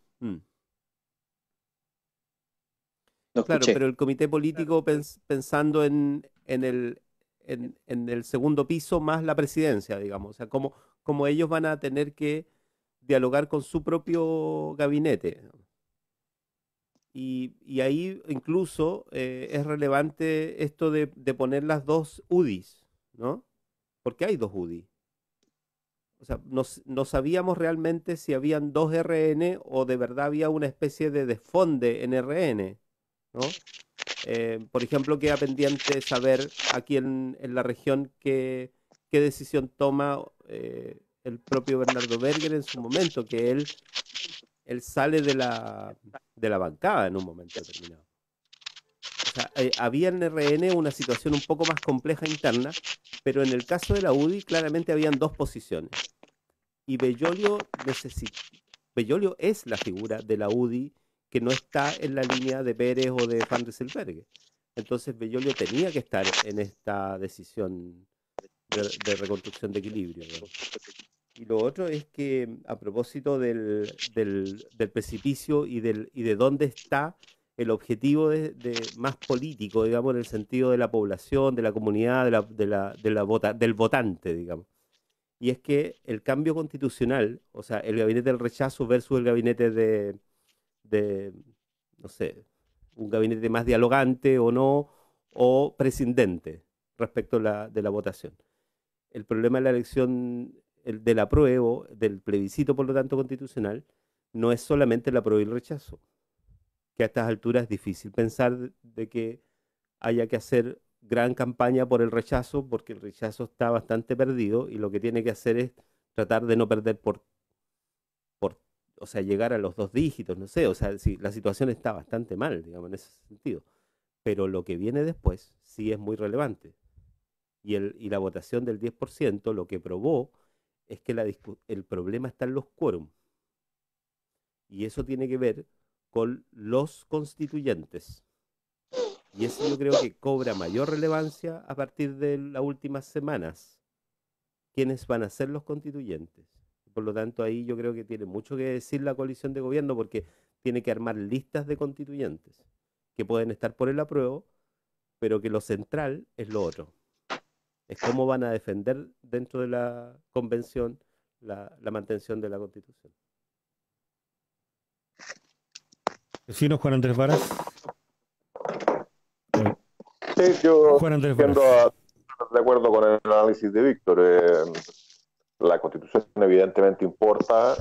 No Claro, escuché. pero el comité político pensando en el segundo piso más la presidencia, digamos. O sea, cómo ellos van a tener que dialogar con su propio gabinete. Y ahí incluso es relevante esto de poner las dos UDIs, ¿no? Porque hay dos UDI. O sea, no sabíamos realmente si habían dos RN o de verdad había una especie de desfonde en RN, ¿no? Por ejemplo, queda pendiente saber aquí en la región qué decisión toma el propio Bernardo Berger en su momento, que él sale de la bancada en un momento determinado. O sea, había en RN una situación un poco más compleja interna, pero en el caso de la UDI claramente habían dos posiciones. Y Bellolio es la figura de la UDI que no está en la línea de Pérez o de Van Rysselberghe. Entonces Bellolio tenía que estar en esta decisión de reconstrucción de equilibrio, ¿no? Y lo otro es que a propósito del precipicio y de dónde está el objetivo más político, digamos, en el sentido de la población, de la comunidad, del votante, digamos. Y es que el cambio constitucional, o sea, el gabinete del rechazo versus el gabinete no sé, un gabinete más dialogante o no, o prescindente respecto de la votación. El problema de la elección del apruebo, del plebiscito, por lo tanto, constitucional, no es solamente el apruebo y el rechazo, que a estas alturas es difícil pensar de que haya que hacer gran campaña por el rechazo, porque el rechazo está bastante perdido y lo que tiene que hacer es tratar de no perder o sea, llegar a los 2 dígitos, no sé, o sea, sí, la situación está bastante mal, digamos, en ese sentido. Pero lo que viene después sí es muy relevante. Y la votación del 10% lo que probó es que el problema está en los quórum. Y eso tiene que ver con los constituyentes. Y eso yo creo que cobra mayor relevancia a partir de las últimas semanas. ¿Quiénes van a ser los constituyentes? Por lo tanto, ahí yo creo que tiene mucho que decir la coalición de gobierno porque tiene que armar listas de constituyentes que pueden estar por el apruebo, pero que lo central es lo otro. Es cómo van a defender dentro de la convención la mantención de la Constitución. Vecino Juan Andrés Varas. Sí, yo Juan Andrés tiendo Varas. a estar de acuerdo con el análisis de Víctor. La Constitución evidentemente importa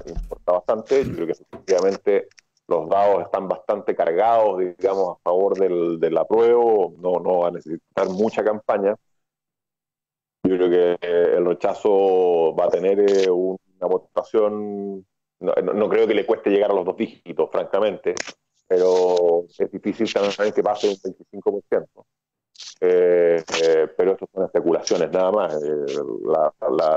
bastante. Yo creo que efectivamente los dados están bastante cargados, digamos, a favor del apruebo. No va a necesitar mucha campaña. Yo creo que el rechazo va a tener una votación. No creo que le cueste llegar a los 2 dígitos, francamente, pero es difícil también que pase un 25%. Pero esto son especulaciones nada más.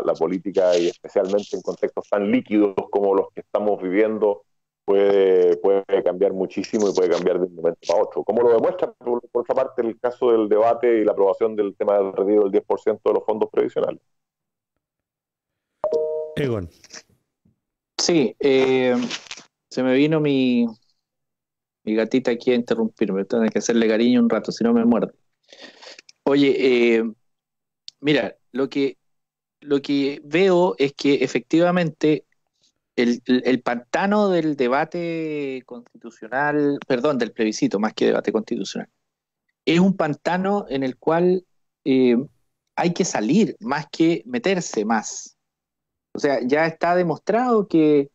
La política, y especialmente en contextos tan líquidos como los que estamos viviendo, puede cambiar muchísimo y puede cambiar de un momento a otro. Como lo demuestra, por otra parte, el caso del debate y la aprobación del tema del retiro del 10% de los fondos previsionales. Egon. Sí, se me vino mi gatita aquí a interrumpirme. Tengo que hacerle cariño un rato, si no me muerde. Oye, mira, lo que veo es que efectivamente el pantano del debate constitucional, perdón, del plebiscito, más que debate constitucional, es un pantano en el cual hay que salir más que meterse más. O sea, ya está demostrado que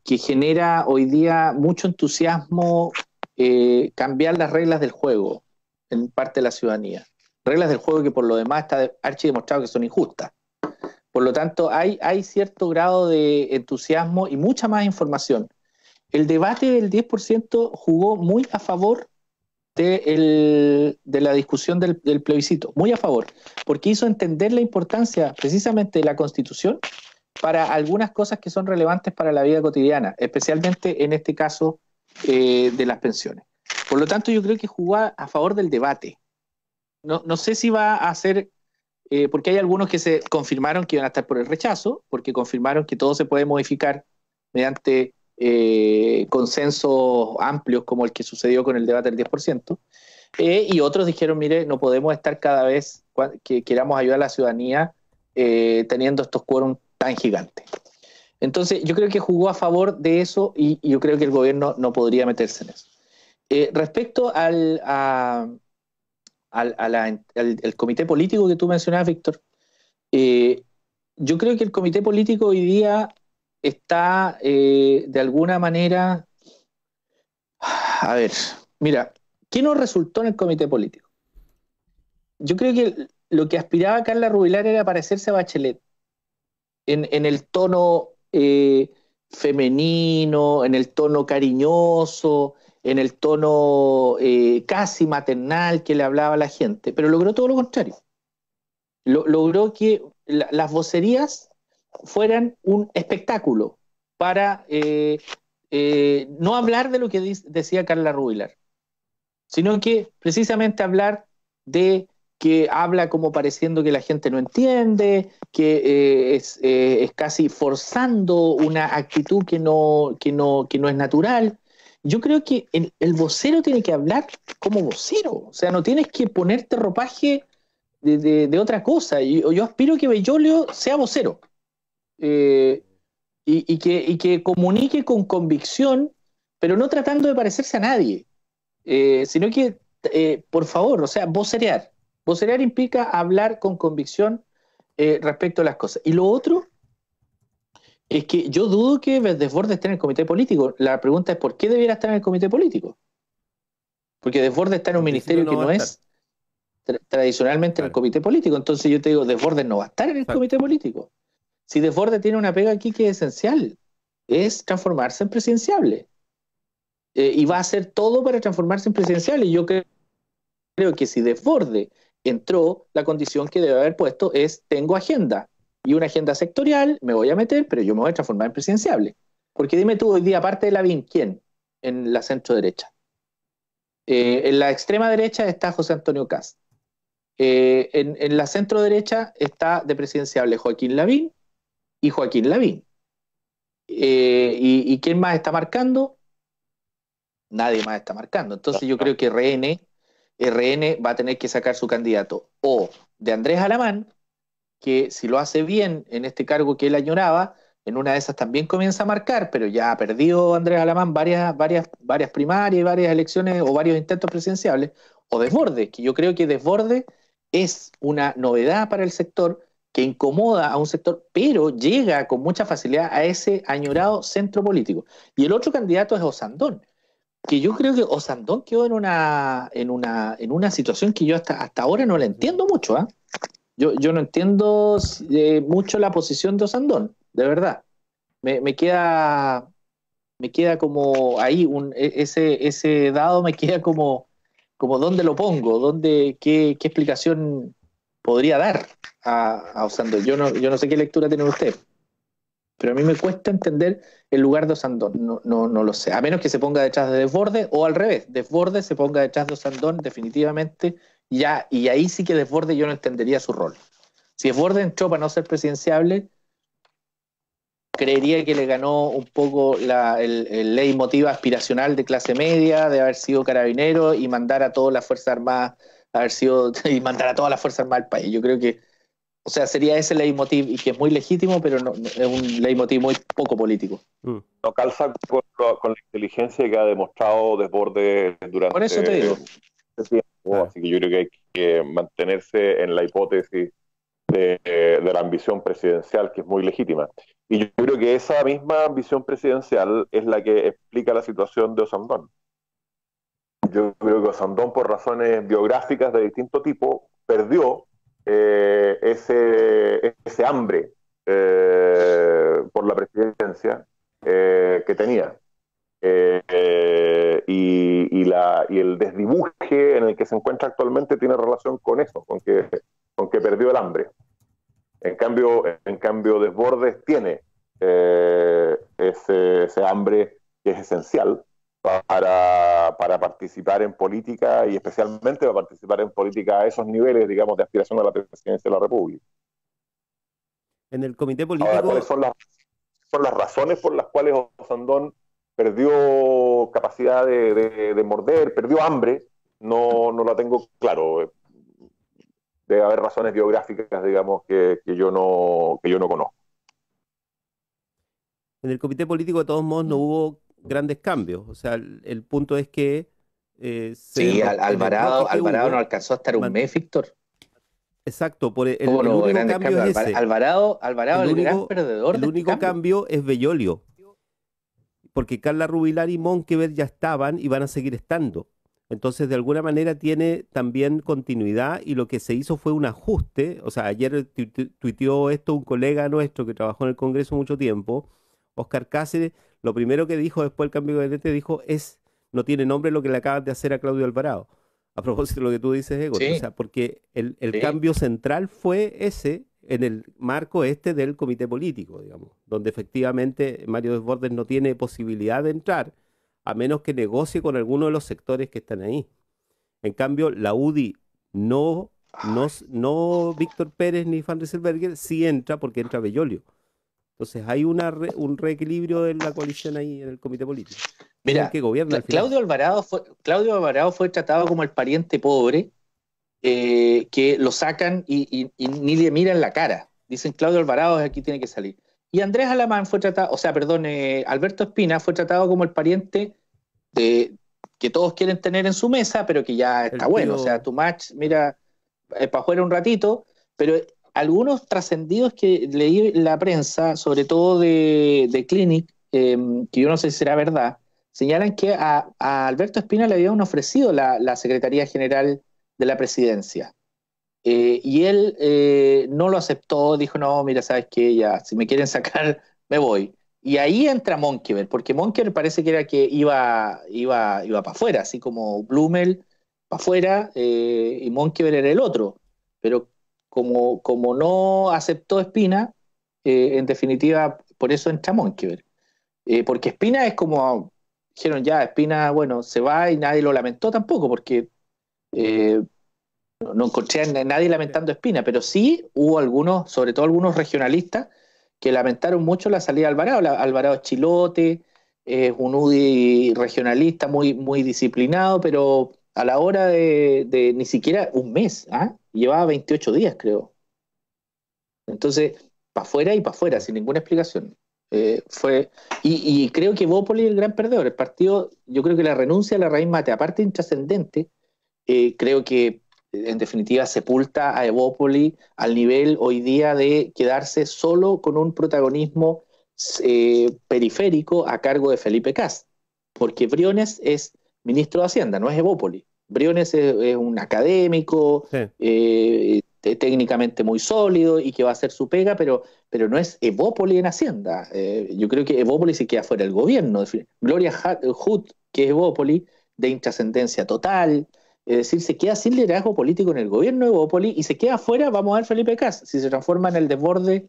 genera hoy día mucho entusiasmo cambiar las reglas del juego en parte de la ciudadanía. Reglas del juego que por lo demás está archidemostrado que son injustas. Por lo tanto, hay cierto grado de entusiasmo y mucha más información. El debate del 10% jugó muy a favor de la discusión del plebiscito, muy a favor, porque hizo entender la importancia precisamente de la Constitución para algunas cosas que son relevantes para la vida cotidiana, especialmente en este caso de las pensiones. Por lo tanto, yo creo que jugó a favor del debate. No sé si va a ser, porque hay algunos que se confirmaron que iban a estar por el rechazo, porque confirmaron que todo se puede modificar mediante consensos amplios como el que sucedió con el debate del 10%, y otros dijeron, mire, no podemos estar cada vez que queramos ayudar a la ciudadanía teniendo estos quórum tan gigantes. Entonces, yo creo que jugó a favor de eso y yo creo que el gobierno no podría meterse en eso. Respecto al comité político que tú mencionabas, Víctor, yo creo que el comité político hoy día está de alguna manera... A ver, mira, ¿qué nos resultó en el comité político? Yo creo que lo que aspiraba Carla Rubilar era parecerse a Bachelet en el tono femenino, en el tono cariñoso, en el tono casi maternal que le hablaba a la gente, pero logró todo lo contrario. Logró que las vocerías fueran un espectáculo para no hablar de lo que decía Carla Rubilar, sino que precisamente hablar de que habla como pareciendo que la gente no entiende, que es casi forzando una actitud que no es natural. Yo creo que el vocero tiene que hablar como vocero, o sea, no tienes que ponerte ropaje de otra cosa. Yo aspiro que Bellolio sea vocero y que comunique con convicción, pero no tratando de parecerse a nadie, sino que, por favor, o sea, vocerear. Vocerear implica hablar con convicción respecto a las cosas. Y lo otro es que yo dudo que Desbordes esté en el comité político. La pregunta es ¿por qué debiera estar en el comité político? Porque Desbordes está en un ministerio que no es tradicionalmente en el comité político. Entonces yo te digo, Desbordes no va a estar en el comité político. Si Desbordes tiene una pega aquí que es esencial, es transformarse en presidenciable. Y va a hacer todo para transformarse en presidenciable. Y yo creo que si Desbordes entró, la condición que debe haber puesto es tengo agenda. Y una agenda sectorial, me voy a meter, pero yo me voy a transformar en presidenciable. Porque dime tú, hoy día, aparte de Lavín, ¿quién en la centro derecha? En la extrema derecha está José Antonio Kast. En la centro derecha está de presidenciable Joaquín Lavín y Joaquín Lavín. ¿Y quién más está marcando? Nadie más está marcando. Entonces yo creo que RN va a tener que sacar su candidato o de Andrés Alamán, que si lo hace bien en este cargo que él añoraba, en una de esas también comienza a marcar, pero ya ha perdido Andrés Alamán varias primarias y varias elecciones o varios intentos presidenciables, o Desbordes, que yo creo que Desbordes es una novedad para el sector, que incomoda a un sector, pero llega con mucha facilidad a ese añorado centro político. Y el otro candidato es Osandón, que yo creo que Osandón quedó en una situación que yo hasta ahora no la entiendo mucho, ¿eh? Yo no entiendo mucho la posición de Osandón, de verdad. Me queda como ahí, ese dado me queda como dónde lo pongo, qué explicación podría dar a Osandón. Yo no sé qué lectura tiene usted. pero a mí me cuesta entender el lugar de Osandón, no lo sé, a menos que se ponga detrás de Desbordes, o al revés, Desbordes se ponga detrás de Osandón definitivamente, ya, y ahí sí que Desbordes yo no entendería su rol. Si Desbordes entró para no ser presidenciable, creería que le ganó un poco el leitmotiv aspiracional de clase media, de haber sido carabinero y mandar a todas las Fuerzas Armadas, y mandar a todas las Fuerzas Armadas del país. Yo creo que, o sea, sería ese leitmotiv, y que es muy legítimo, pero no, es un leitmotiv muy poco político. No calza con la inteligencia que ha demostrado Desbordes durante Por eso te digo. este tiempo, así que yo creo que hay que mantenerse en la hipótesis de la ambición presidencial, que es muy legítima. Y yo creo que esa misma ambición presidencial es la que explica la situación de Osandón. Yo creo que Osandón, por razones biográficas de distinto tipo, perdió ese hambre por la presidencia que tenía. Y el desdibuje en el que se encuentra actualmente tiene relación con eso, con que perdió el hambre. En cambio Desbordes tiene ese hambre que es esencial para participar en política, y especialmente para participar en política a esos niveles, digamos, de aspiración a la presidencia de la República. En el comité político... Ahora, ¿cuáles son las razones por las cuales Osandón perdió capacidad de morder, perdió hambre? No la tengo claro. Debe haber razones biográficas, digamos, que yo no conozco. En el comité político, de todos modos, no hubo grandes cambios. O sea, el punto es que... sí, Alvarado no alcanzó a estar un mes, Víctor. Exacto, el único cambio es ese. Alvarado el gran perdedor. El único cambio es Bellolio, porque Carla Rubilar y Monkever ya estaban y van a seguir estando. Entonces, de alguna manera tiene también continuidad, y lo que se hizo fue un ajuste. O sea, ayer tuiteó esto un colega nuestro que trabajó en el Congreso mucho tiempo, Oscar Cáceres. Lo primero que dijo después del cambio de gabinete, dijo, no tiene nombre lo que le acaban de hacer a Claudio Alvarado. A propósito de lo que tú dices, Egon, sí. O sea, porque el cambio central fue ese, en el marco del comité político, digamos, donde efectivamente Mario Desbordes no tiene posibilidad de entrar, a menos que negocie con alguno de los sectores que están ahí. En cambio, la UDI no Víctor Pérez ni Van Rieselbergher sí entra, porque entra Bellolio. Entonces hay un reequilibrio de la coalición ahí en el comité político. Mira, que gobierna Claudio Alvarado fue tratado como el pariente pobre, que lo sacan y ni le miran la cara. Dicen, Claudio Alvarado aquí tiene que salir. Y Andrés Alamán Alberto Espina fue tratado como el pariente que todos quieren tener en su mesa, pero que ya está bueno. O sea, tu match, mira, para afuera un ratito, pero algunos trascendidos que leí en la prensa, sobre todo de Clinic, que yo no sé si será verdad, señalan que a Alberto Espina le habían ofrecido la Secretaría General de la Presidencia. Y él no lo aceptó, dijo, no, mira, ¿sabes qué? Ya, si me quieren sacar, me voy. Y ahí entra Monkever, porque Monkever parece que era que iba para afuera, así como Blumel para afuera, y Monkever era el otro. Pero como no aceptó Espina, en definitiva, por eso entra Monkever. Porque Espina es como, dijeron ya, Espina, bueno, se va, y nadie lo lamentó tampoco, porque no encontré a nadie lamentando a Espina, pero sí hubo algunos, sobre todo algunos regionalistas, que lamentaron mucho la salida de Alvarado. Alvarado es chilote, es un UDI regionalista muy, muy disciplinado, pero a la hora de ni siquiera un mes, llevaba 28 días, creo. Entonces, para afuera y para afuera, sin ninguna explicación. Y creo que Evópoli es el gran perdedor. El partido, yo creo que la renuncia a la raíz mate, aparte intrascendente, creo que en definitiva sepulta a Evópoli al nivel hoy día de quedarse solo con un protagonismo periférico a cargo de Felipe Kast, porque Briones es ministro de Hacienda, no es Evópoli. Briones es un académico, sí, técnicamente muy sólido y que va a hacer su pega, pero no es Evópoli en Hacienda. Yo creo que Evópoli se queda fuera del gobierno. Gloria Hood, que es Evópoli, de intrascendencia total. Es decir, se queda sin liderazgo político en el gobierno de Evópoli y se queda fuera, vamos a ver, Felipe Kast, si se transforma en el desborde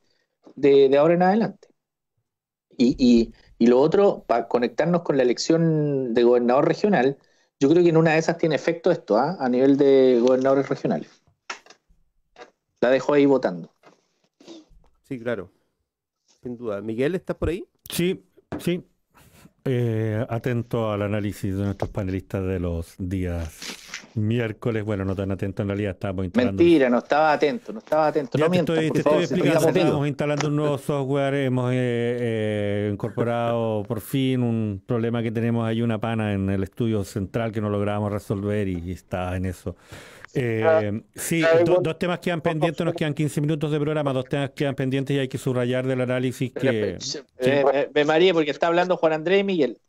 de ahora en adelante. Y lo otro, para conectarnos con la elección de gobernador regional, yo creo que en una de esas tiene efecto esto, a nivel de gobernadores regionales. La dejo ahí votando. Sí, claro. Sin duda. Miguel, ¿estás por ahí? Sí, sí. Atento al análisis de nuestros panelistas de los días miércoles. Bueno, no tan atento en realidad, estábamos instalando. Mentira, no estaba atento. Ya No mientas, te por estoy favor, explicando, estamos vivos. estábamos instalando un nuevo software, hemos incorporado por fin un problema que tenemos ahí, una pana en el estudio central que no lográbamos resolver y está en eso. Sí, dos temas quedan pendientes, nos quedan 15 minutos de programa, dos temas quedan pendientes y hay que subrayar del análisis que... Me mareé porque está hablando Juan Andrés y Miguel.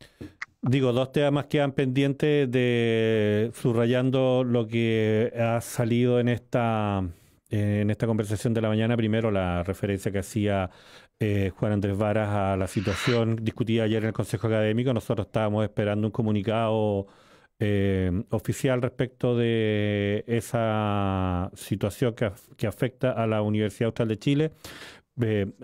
Digo, dos temas quedan pendientes de subrayando lo que ha salido en esta conversación de la mañana. Primero, la referencia que hacía Juan Andrés Varas a la situación discutida ayer en el Consejo Académico. Nosotros estábamos esperando un comunicado oficial respecto de esa situación que afecta a la Universidad Austral de Chile.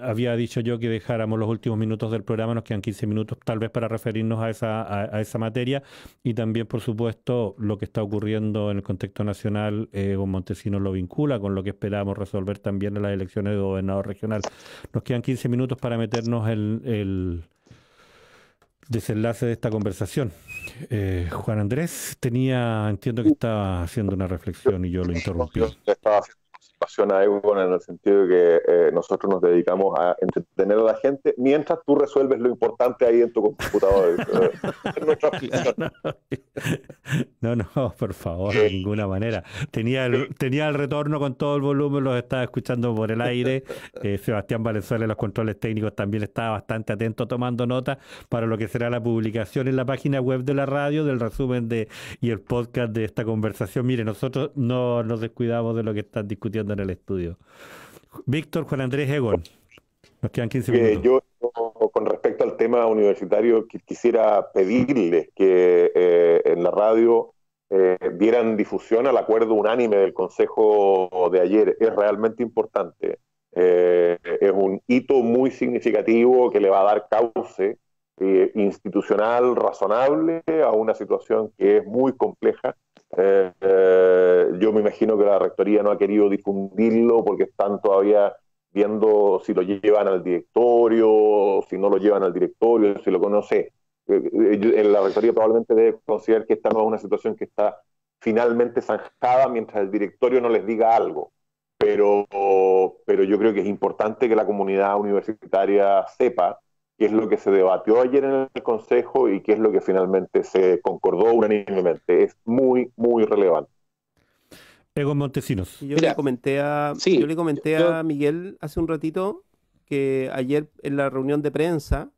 Había dicho yo que dejáramos los últimos minutos del programa, nos quedan 15 minutos tal vez para referirnos a esa materia y también, por supuesto, lo que está ocurriendo en el contexto nacional. Con Montesinos lo vincula con lo que esperamos resolver también en las elecciones de gobernador regional. Nos quedan 15 minutos para meternos el desenlace de esta conversación. Juan Andrés entiendo que estaba haciendo una reflexión y yo lo interrumpí. Yo estaba haciendo una observación a Egon en el sentido de que nosotros nos dedicamos a entretener a la gente mientras tú resuelves lo importante ahí en tu computador. Es nuestra afición. No, por favor, de ninguna manera. Tenía el retorno con todo el volumen, los estaba escuchando por el aire. Sebastián Valenzuela en los controles técnicos también estaba bastante atento tomando nota para lo que será la publicación en la página web de la radio del resumen y el podcast de esta conversación. Mire, nosotros no nos descuidamos de lo que están discutiendo en el estudio. Víctor, Juan Andrés, Egon, nos quedan 15 minutos. Yo, con respecto al tema universitario, quisiera pedirles que en la radio dieran difusión al acuerdo unánime del Consejo de ayer. Es realmente importante. Es un hito muy significativo que le va a dar cauce institucional razonable a una situación que es muy compleja. Yo me imagino que la Rectoría no ha querido difundirlo porque están todavía viendo si lo llevan al directorio, si no lo llevan al directorio, si lo conoce. La Rectoría probablemente debe considerar que esta no es una situación que está finalmente zanjada mientras el directorio no les diga algo. Pero yo creo que es importante que la comunidad universitaria sepa qué es lo que se debatió ayer en el Consejo y qué es lo que finalmente se concordó unánimemente. Es muy, muy relevante. Egon Montesinos. Yo le comenté a Miguel hace un ratito que ayer en la reunión de prensa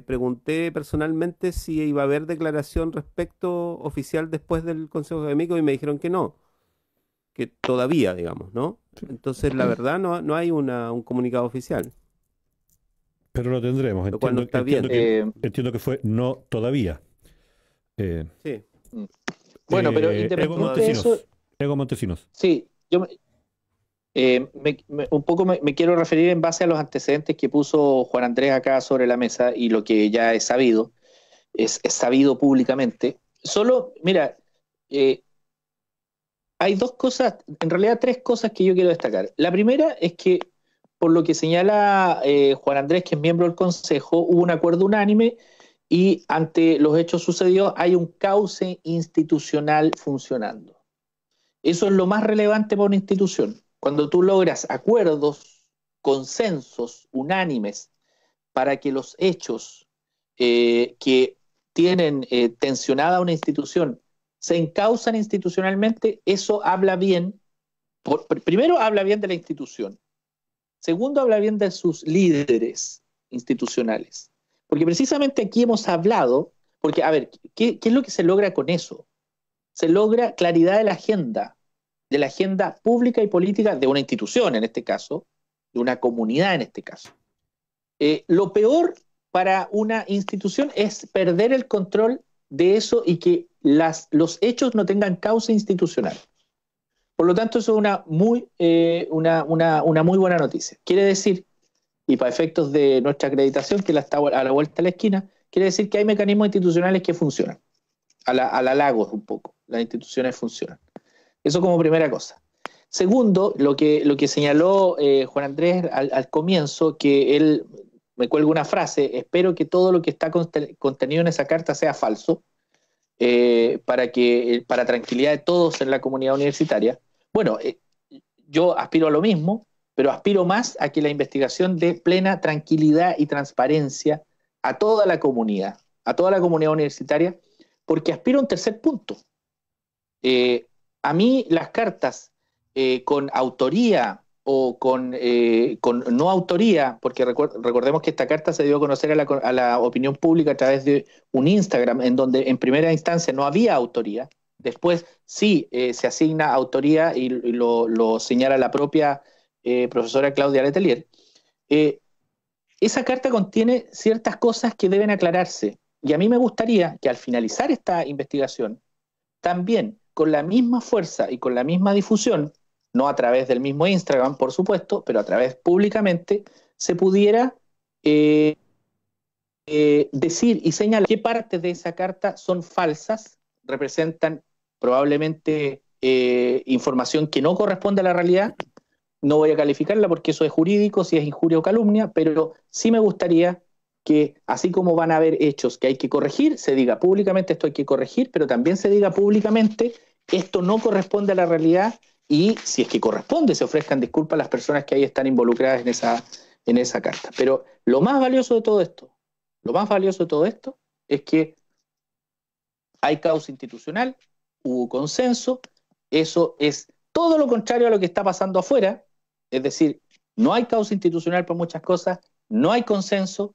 pregunté personalmente si iba a haber declaración respecto oficial después del Consejo Académico y me dijeron que no, que todavía, digamos, ¿no? Entonces, la verdad, no hay un comunicado oficial. Pero lo tendremos. Entiendo que fue no todavía. Sí. Bueno, pero independientemente de eso... Egon Montesinos. Sí, yo un poco me quiero referir en base a los antecedentes que puso Juan Andrés acá sobre la mesa y lo que ya es sabido públicamente. Solo, mira, hay dos cosas, en realidad tres cosas que yo quiero destacar. La primera es que, por lo que señala Juan Andrés, que es miembro del Consejo, hubo un acuerdo unánime y ante los hechos sucedidos hay un cauce institucional funcionando. Eso es lo más relevante para una institución. Cuando tú logras acuerdos, consensos unánimes para que los hechos que tienen tensionada una institución se encauzan institucionalmente, eso habla bien. Primero, habla bien de la institución. Segundo, habla bien de sus líderes institucionales. Porque precisamente aquí hemos hablado, porque, a ver, ¿qué es lo que se logra con eso? Se logra claridad de la agenda pública y política de una institución, en este caso, de una comunidad, en este caso. Lo peor para una institución es perder el control de eso y que los hechos no tengan causa institucional. Por lo tanto, eso es una muy buena noticia. Quiere decir y para efectos de nuestra acreditación, que la está a la vuelta de la esquina, quiere decir que hay mecanismos institucionales que funcionan. A la Lagos un poco, las instituciones funcionan. Eso como primera cosa. Segundo, lo que señaló Juan Andrés al comienzo, que él me cuelga una frase: espero que todo lo que está contenido en esa carta sea falso, para tranquilidad de todos en la comunidad universitaria. Bueno, yo aspiro a lo mismo, pero aspiro más a que la investigación dé plena tranquilidad y transparencia a toda la comunidad universitaria, porque aspiro a un tercer punto. A mí las cartas con autoría o con no autoría, porque recordemos que esta carta se dio a conocer a la opinión pública a través de un Instagram, en donde en primera instancia no había autoría, después sí se asigna autoría y lo señala la propia profesora Claudia Letelier. Esa carta contiene ciertas cosas que deben aclararse, y a mí me gustaría que al finalizar esta investigación, también con la misma fuerza y con la misma difusión, no a través del mismo Instagram, por supuesto, pero a través públicamente, se pudiera decir y señalar qué partes de esa carta son falsas, representan probablemente información que no corresponde a la realidad. No voy a calificarla porque eso es jurídico, si es injuria o calumnia, pero sí me gustaría que, así como van a haber hechos que hay que corregir, se diga públicamente esto hay que corregir, pero también se diga públicamente esto no corresponde a la realidad, y si es que corresponde, se ofrezcan disculpas a las personas que ahí están involucradas en esa carta. Pero lo más valioso de todo esto es que hay causa institucional, hubo consenso, eso es todo lo contrario a lo que está pasando afuera, es decir, no hay causa institucional por muchas cosas, no hay consenso,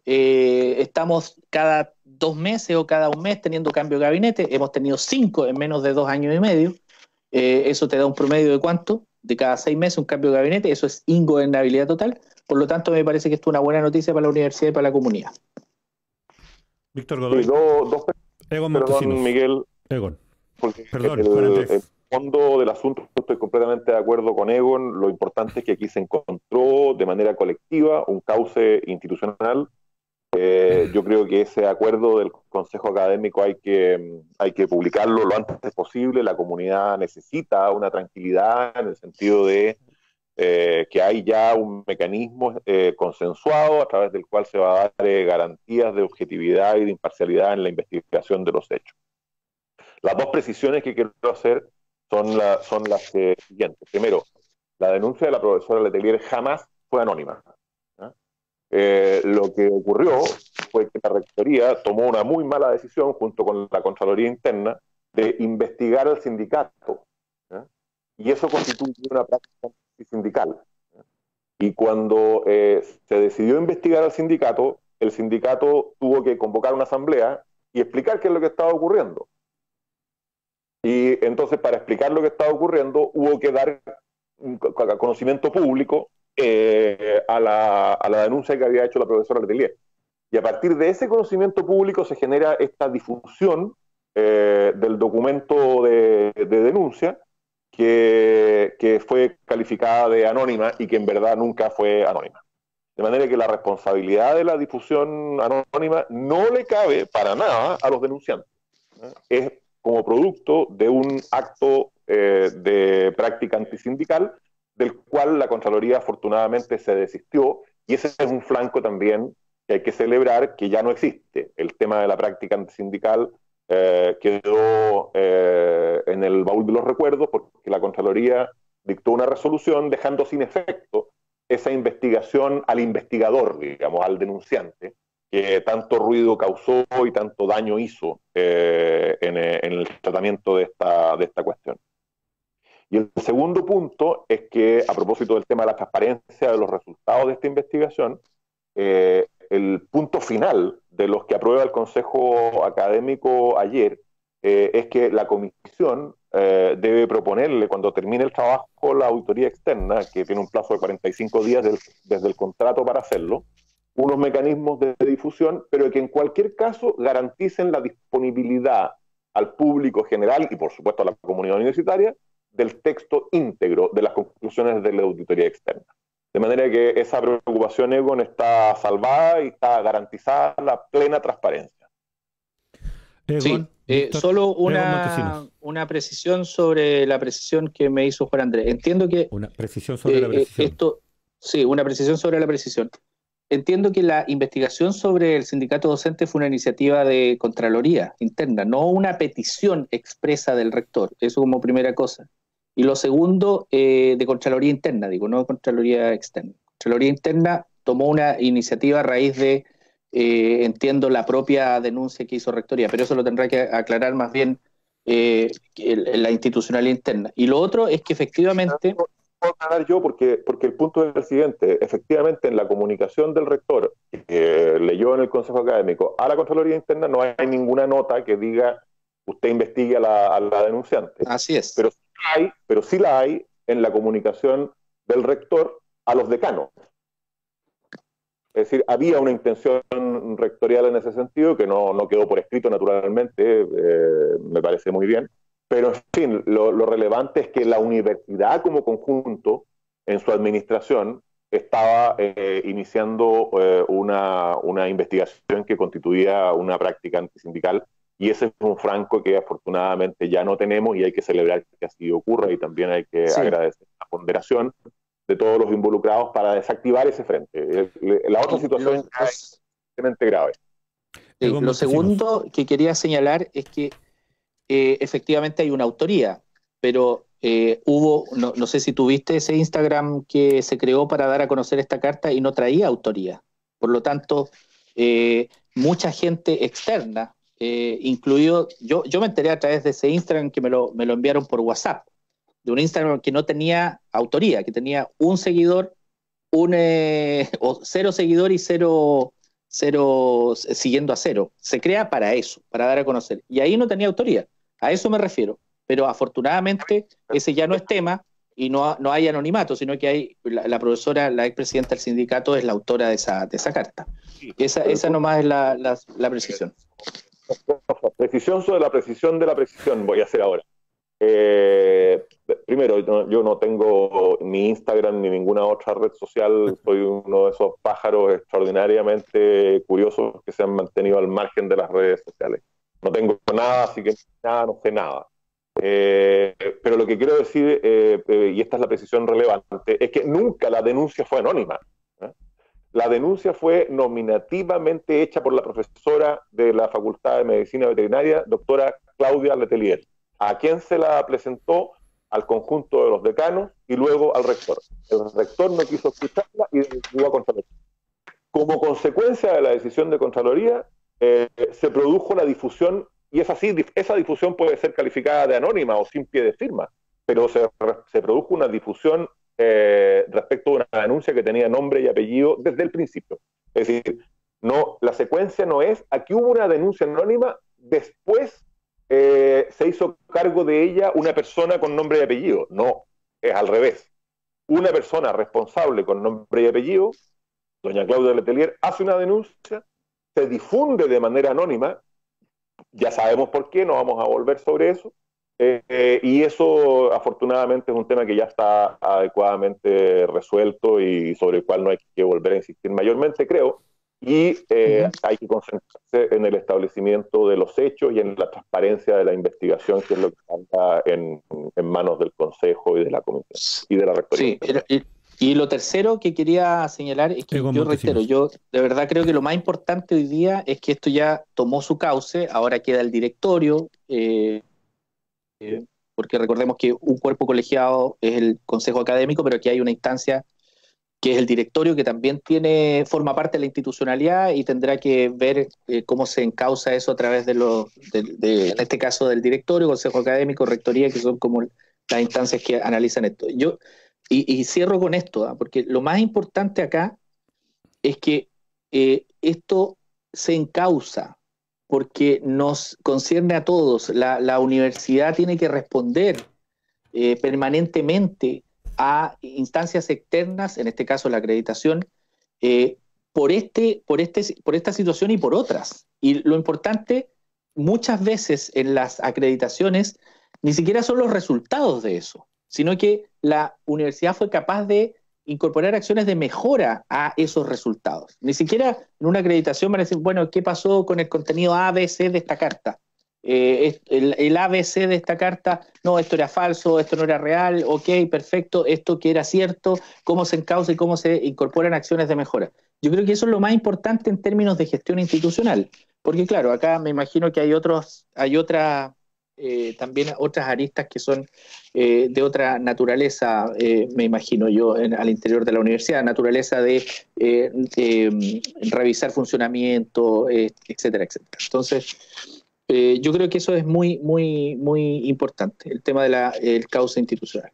estamos cada 2 meses o cada 1 mes teniendo cambio de gabinete, hemos tenido 5 en menos de 2 años y medio, eso te da un promedio de ¿cuánto? De cada 6 meses un cambio de gabinete, eso es ingobernabilidad total, por lo tanto me parece que esto es una buena noticia para la universidad y para la comunidad. Víctor Godoy. Sí, dos Egon perdón, Montesinos. Miguel, Egon. porque Perdón, Juan Andrés. el fondo del asunto estoy completamente de acuerdo con Egon. Lo importante es que aquí se encontró de manera colectiva un cauce institucional. Yo creo que ese acuerdo del Consejo Académico hay que publicarlo lo antes posible. La comunidad necesita una tranquilidad en el sentido de que hay ya un mecanismo consensuado a través del cual se va a dar garantías de objetividad y de imparcialidad en la investigación de los hechos. Las 2 precisiones que quiero hacer son las siguientes. Primero, la denuncia de la profesora Letelier jamás fue anónima. Lo que ocurrió fue que la Rectoría tomó una muy mala decisión junto con la Contraloría Interna de investigar al sindicato, y eso constituye una práctica sindical. Y cuando se decidió investigar al sindicato, el sindicato tuvo que convocar una asamblea y explicar qué es lo que estaba ocurriendo. Y entonces, para explicar lo que estaba ocurriendo, hubo que dar conocimiento público a la denuncia que había hecho la profesora Letelier. Y a partir de ese conocimiento público se genera esta difusión del documento de denuncia que fue calificada de anónima y que en verdad nunca fue anónima. De manera que la responsabilidad de la difusión anónima no le cabe para nada a los denunciantes. Es como producto de un acto de práctica antisindical del cual la Contraloría afortunadamente se desistió, y ese es un flanco también que hay que celebrar, que ya no existe. El tema de la práctica antisindical quedó en el baúl de los recuerdos porque la Contraloría dictó una resolución dejando sin efecto esa investigación al investigador, digamos, al denunciante, que tanto ruido causó y tanto daño hizo en el tratamiento de esta cuestión. Y el segundo punto es que, a propósito del tema de la transparencia de los resultados de esta investigación, el punto final de los que aprueba el Consejo Académico ayer es que la comisión debe proponerle, cuando termine el trabajo, la auditoría externa, que tiene un plazo de 45 días desde el contrato para hacerlo, unos mecanismos de difusión, pero que en cualquier caso garanticen la disponibilidad al público general y, por supuesto, a la comunidad universitaria del texto íntegro de las conclusiones de la auditoría externa. De manera que esa preocupación, Egon, está salvada y está garantizada la plena transparencia. Sí, solo una precisión sobre la precisión que me hizo Juan Andrés. Entiendo que... Una precisión sobre la precisión. Sí, una precisión sobre la precisión. Entiendo que la investigación sobre el sindicato docente fue una iniciativa de Contraloría interna, no una petición expresa del rector. Eso como primera cosa. Y lo segundo, de Contraloría interna, digo, no Contraloría externa. Contraloría interna tomó una iniciativa a raíz de, entiendo, la propia denuncia que hizo Rectoría, pero eso lo tendrá que aclarar más bien la institucionalidad interna. Y lo otro es que efectivamente... Puedo aclarar yo porque el punto es el siguiente. Efectivamente, en la comunicación del rector que leyó en el Consejo Académico a la Contraloría Interna no hay ninguna nota que diga usted investigue a la denunciante. Así es. Pero sí la hay en la comunicación del rector a los decanos. Es decir, había una intención rectorial en ese sentido que no quedó por escrito, naturalmente, me parece muy bien. Pero, en fin, lo relevante es que la universidad como conjunto, en su administración, estaba iniciando una investigación que constituía una práctica antisindical, y ese es un franco que afortunadamente ya no tenemos y hay que celebrar que así ocurra, y también hay que agradecer la ponderación de todos los involucrados para desactivar ese frente. La otra situación es realmente grave. Lo segundo que quería señalar es que efectivamente hay una autoría, pero no sé si tuviste ese Instagram que se creó para dar a conocer esta carta y no traía autoría. Por lo tanto, mucha gente externa, incluido, yo me enteré a través de ese Instagram que me lo enviaron por WhatsApp, de un Instagram que no tenía autoría, que tenía un seguidor, o 0 seguidor y 0 siguiendo a 0. Se crea para eso, para dar a conocer. Y ahí no tenía autoría. A eso me refiero. Pero afortunadamente ese ya no es tema y no hay anonimato, sino que hay la profesora, la expresidenta del sindicato, es la autora de esa carta. Esa nomás es la precisión. Precisión sobre la precisión de la precisión voy a hacer ahora. Primero, yo no tengo ni Instagram ni ninguna otra red social. Soy uno de esos pájaros extraordinariamente curiosos que se han mantenido al margen de las redes sociales. No tengo nada, así que no sé nada. Pero lo que quiero decir, y esta es la precisión relevante, es que nunca la denuncia fue anónima. La denuncia fue nominativamente hecha por la profesora de la Facultad de Medicina Veterinaria, doctora Claudia Letelier. ¿A quién se la presentó? Al conjunto de los decanos y luego al rector. El rector no quiso escucharla y decidió a Contraloría. Como consecuencia de la decisión de Contraloría, se produjo la difusión, y es así, esa difusión puede ser calificada de anónima o sin pie de firma, pero se produjo una difusión respecto a una denuncia que tenía nombre y apellido desde el principio. Es decir, la secuencia no es, aquí hubo una denuncia anónima, después se hizo cargo de ella una persona con nombre y apellido. No, es al revés. Una persona responsable con nombre y apellido, doña Claudia Letelier, hace una denuncia, se difunde de manera anónima, ya sabemos por qué, no vamos a volver sobre eso, y eso afortunadamente es un tema que ya está adecuadamente resuelto y sobre el cual no hay que volver a insistir mayormente, creo. Y hay que concentrarse en el establecimiento de los hechos y en la transparencia de la investigación, que es lo que está en manos del Consejo y de la Comisión y de la Rectoría. Sí, y lo tercero que quería señalar es que yo reitero, yo de verdad creo que lo más importante hoy día es que esto ya tomó su cauce, ahora queda el directorio, porque recordemos que un cuerpo colegiado es el Consejo Académico, pero aquí hay una instancia que es el directorio, que también forma parte de la institucionalidad y tendrá que ver cómo se encausa eso a través en este caso del directorio, Consejo Académico, Rectoría, que son como las instancias que analizan esto. Y cierro con esto, porque lo más importante acá es que esto se encausa, porque nos concierne a todos. La universidad tiene que responder permanentemente a instancias externas, en este caso la acreditación, por esta situación y por otras. Y lo importante, muchas veces en las acreditaciones, ni siquiera son los resultados de eso, sino que la universidad fue capaz de incorporar acciones de mejora a esos resultados. Ni siquiera en una acreditación van a decir, bueno, ¿qué pasó con el contenido ABC de esta carta? El ABC de esta carta, no, esto era falso, esto no era real, ok, perfecto, esto que era cierto, cómo se encausa y cómo se incorporan acciones de mejora. Yo creo que eso es lo más importante en términos de gestión institucional, porque claro, acá me imagino que también otras aristas que son de otra naturaleza, me imagino yo, al interior de la universidad, naturaleza de revisar funcionamiento, etcétera, etcétera. Entonces, yo creo que eso es muy, muy, muy importante, el tema del cauce institucional.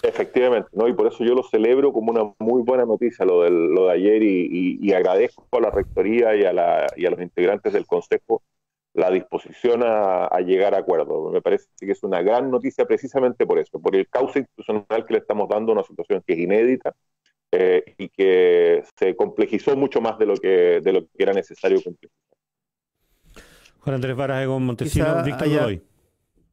Efectivamente, ¿no? Y por eso yo lo celebro como una muy buena noticia lo de ayer y agradezco a la Rectoría y a los integrantes del Consejo la disposición a llegar a acuerdos. Me parece que es una gran noticia precisamente por eso, por el cauce institucional que le estamos dando a una situación que es inédita y que se complejizó mucho más de lo que era necesario complejizar. Juan Andrés Varas, Egon Montesinos, Quizá Víctor Godoy.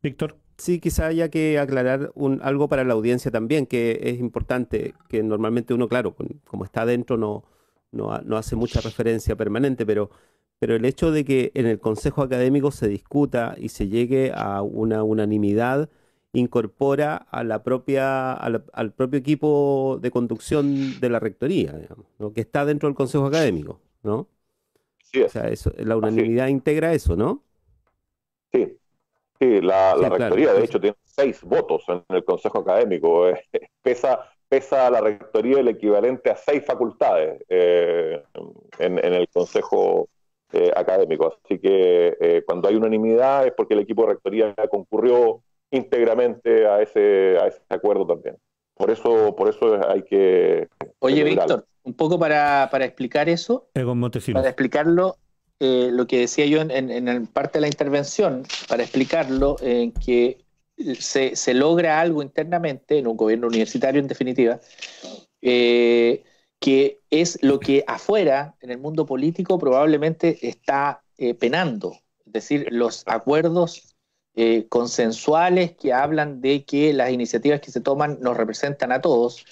Víctor. Sí, quizá haya que aclarar algo para la audiencia también, que es importante, que normalmente uno, claro, como está adentro, no hace mucha referencia permanente, pero el hecho de que en el Consejo Académico se discuta y se llegue a una unanimidad incorpora a la al propio equipo de conducción de la Rectoría, digamos, ¿no? Que está dentro del Consejo Académico, ¿no? Sí, o sea, la unanimidad integra eso, ¿no? Sí. Sí, la Sí, Rectoría, claro. de hecho, tiene 6 votos en el Consejo Académico. Pesa a la Rectoría el equivalente a 6 facultades en el Consejo Académico. Así que cuando hay unanimidad es porque el equipo de Rectoría concurrió íntegramente a ese acuerdo también. Por eso hay que... Oye, celebrarlo. Víctor, un poco para explicar eso, Egon Montesinos. para explicarlo, lo que decía yo en parte de la intervención, para explicarlo, que se logra algo internamente, en un gobierno universitario en definitiva, que es lo que afuera, en el mundo político, probablemente está penando. Es decir, los acuerdos consensuales que hablan de que las iniciativas que se toman nos representan a todos,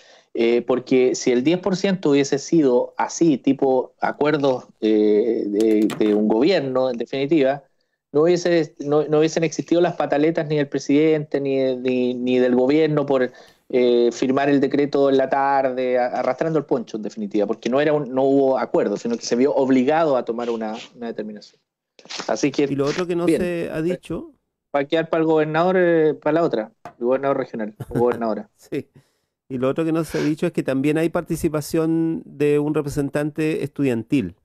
porque si el 10% hubiese sido así, tipo acuerdos de un gobierno, en definitiva, no hubiesen existido las pataletas ni del presidente ni del gobierno por firmar el decreto en la tarde, arrastrando el poncho, en definitiva, porque no hubo acuerdo, sino que se vio obligado a tomar una determinación. Así que, Y lo otro que no bien, se ha dicho... va a quedar para el gobernador, para la otra, el gobernador regional o gobernadora. Sí. Y lo otro que no se ha dicho es que también hay participación de un representante estudiantil,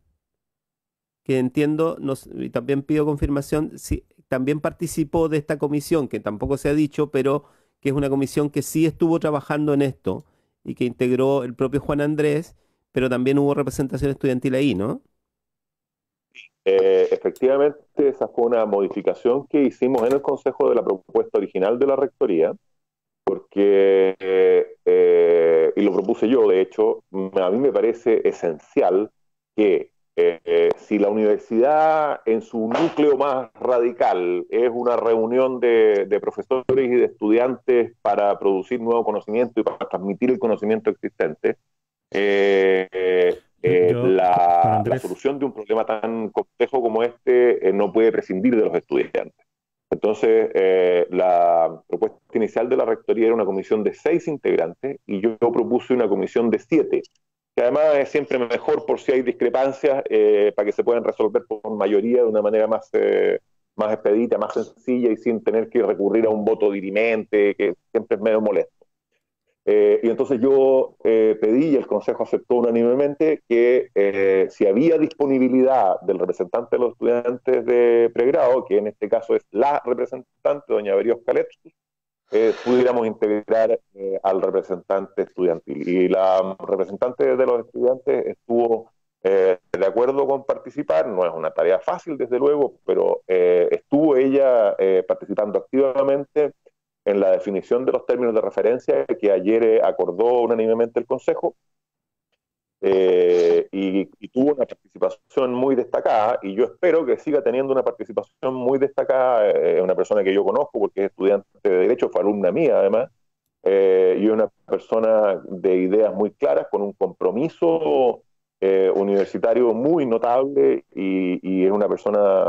que entiendo, y también pido confirmación, si también participó de esta comisión, que tampoco se ha dicho, pero que es una comisión que sí estuvo trabajando en esto y que integró el propio Juan Andrés, pero también hubo representación estudiantil ahí, ¿no? Efectivamente, esa fue una modificación que hicimos en el Consejo de la propuesta original de la Rectoría, porque, y lo propuse yo, de hecho, a mí me parece esencial que si la universidad en su núcleo más radical es una reunión de profesores y de estudiantes para producir nuevo conocimiento y para transmitir el conocimiento existente, la solución de un problema tan complejo como este no puede prescindir de los estudiantes. Entonces, la propuesta inicial de la Rectoría era una comisión de 6 integrantes y yo propuse una comisión de 7, que además es siempre mejor por si hay discrepancias para que se puedan resolver por mayoría de una manera más expedita, más sencilla y sin tener que recurrir a un voto dirimente, que siempre es medio molesto. Y entonces yo pedí, y el Consejo aceptó unánimemente, que si había disponibilidad del representante de los estudiantes de pregrado, que en este caso es la representante, doña Berríos Caletsus, pudiéramos integrar al representante estudiantil. Y la representante de los estudiantes estuvo de acuerdo con participar. No es una tarea fácil, desde luego, pero estuvo ella participando activamente en la definición de los términos de referencia que ayer acordó unánimemente el Consejo, y tuvo una participación muy destacada, y yo espero que siga teniendo una participación muy destacada. Una persona que yo conozco porque es estudiante de Derecho, fue alumna mía además, y es una persona de ideas muy claras, con un compromiso universitario muy notable y es una persona,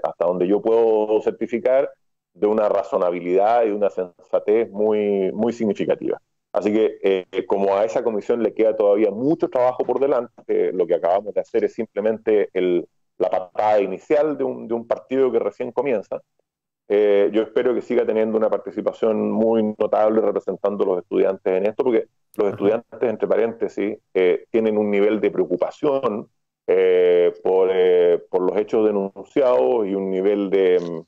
hasta donde yo puedo certificar, de una razonabilidad y una sensatez muy, muy significativa. Así que como a esa comisión le queda todavía mucho trabajo por delante, lo que acabamos de hacer es simplemente la patada inicial de un partido que recién comienza. Yo espero que siga teniendo una participación muy notable representando a los estudiantes en esto, porque los estudiantes, entre paréntesis, tienen un nivel de preocupación por los hechos denunciados y un nivel de,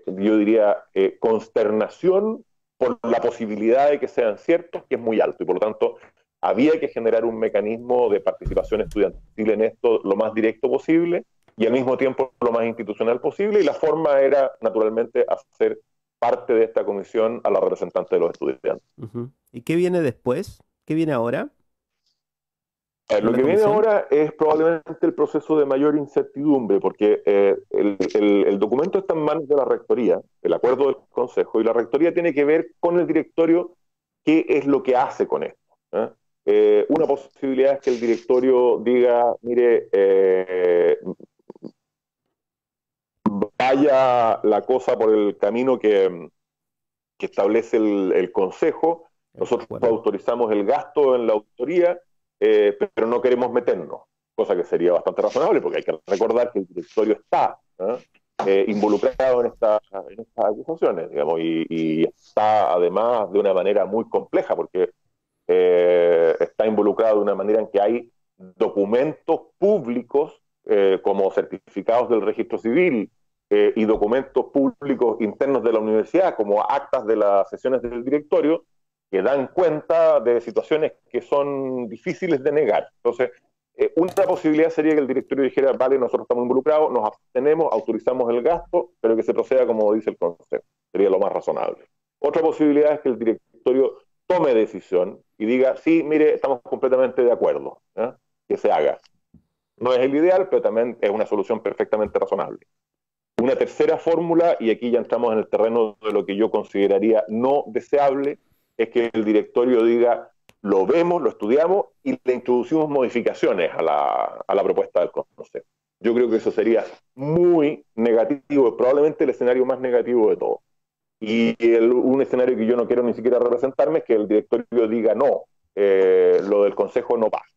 yo diría, consternación por la posibilidad de que sean ciertos, que es muy alto, y por lo tanto había que generar un mecanismo de participación estudiantil en esto lo más directo posible y al mismo tiempo lo más institucional posible, y la forma era, naturalmente, hacer parte de esta comisión a la representante de los estudiantes. ¿Y qué viene después? ¿Qué viene ahora? Lo que viene ahora es probablemente el proceso de mayor incertidumbre, porque el documento está en manos de la Rectoría, el acuerdo del Consejo, y la Rectoría tiene que ver con el directorio qué es lo que hace con esto. Una posibilidad es que el directorio diga, mire, vaya la cosa por el camino que establece el Consejo, nosotros autorizamos el gasto en la auditoría, pero no queremos meternos, cosa que sería bastante razonable, porque hay que recordar que el directorio está involucrado en estas acusaciones, digamos, y está además de una manera muy compleja, porque está involucrado de una manera en que hay documentos públicos como certificados del registro civil y documentos públicos internos de la universidad como actas de las sesiones del directorio que dan cuenta de situaciones que son difíciles de negar. Entonces, una posibilidad sería que el directorio dijera, vale, nosotros estamos involucrados, nos abstenemos, autorizamos el gasto, pero que se proceda como dice el Consejo. Sería lo más razonable. Otra posibilidad es que el directorio tome decisión y diga, sí, mire, estamos completamente de acuerdo, que se haga. No es el ideal, pero también es una solución perfectamente razonable. Una tercera fórmula, y aquí ya entramos en el terreno de lo que yo consideraría no deseable, es que el directorio diga, lo vemos, lo estudiamos y le introducimos modificaciones a la propuesta del Consejo. Yo creo que eso sería muy negativo, probablemente el escenario más negativo de todo. Y un escenario que yo no quiero ni siquiera representarme es que el directorio diga, no, lo del Consejo no pasa,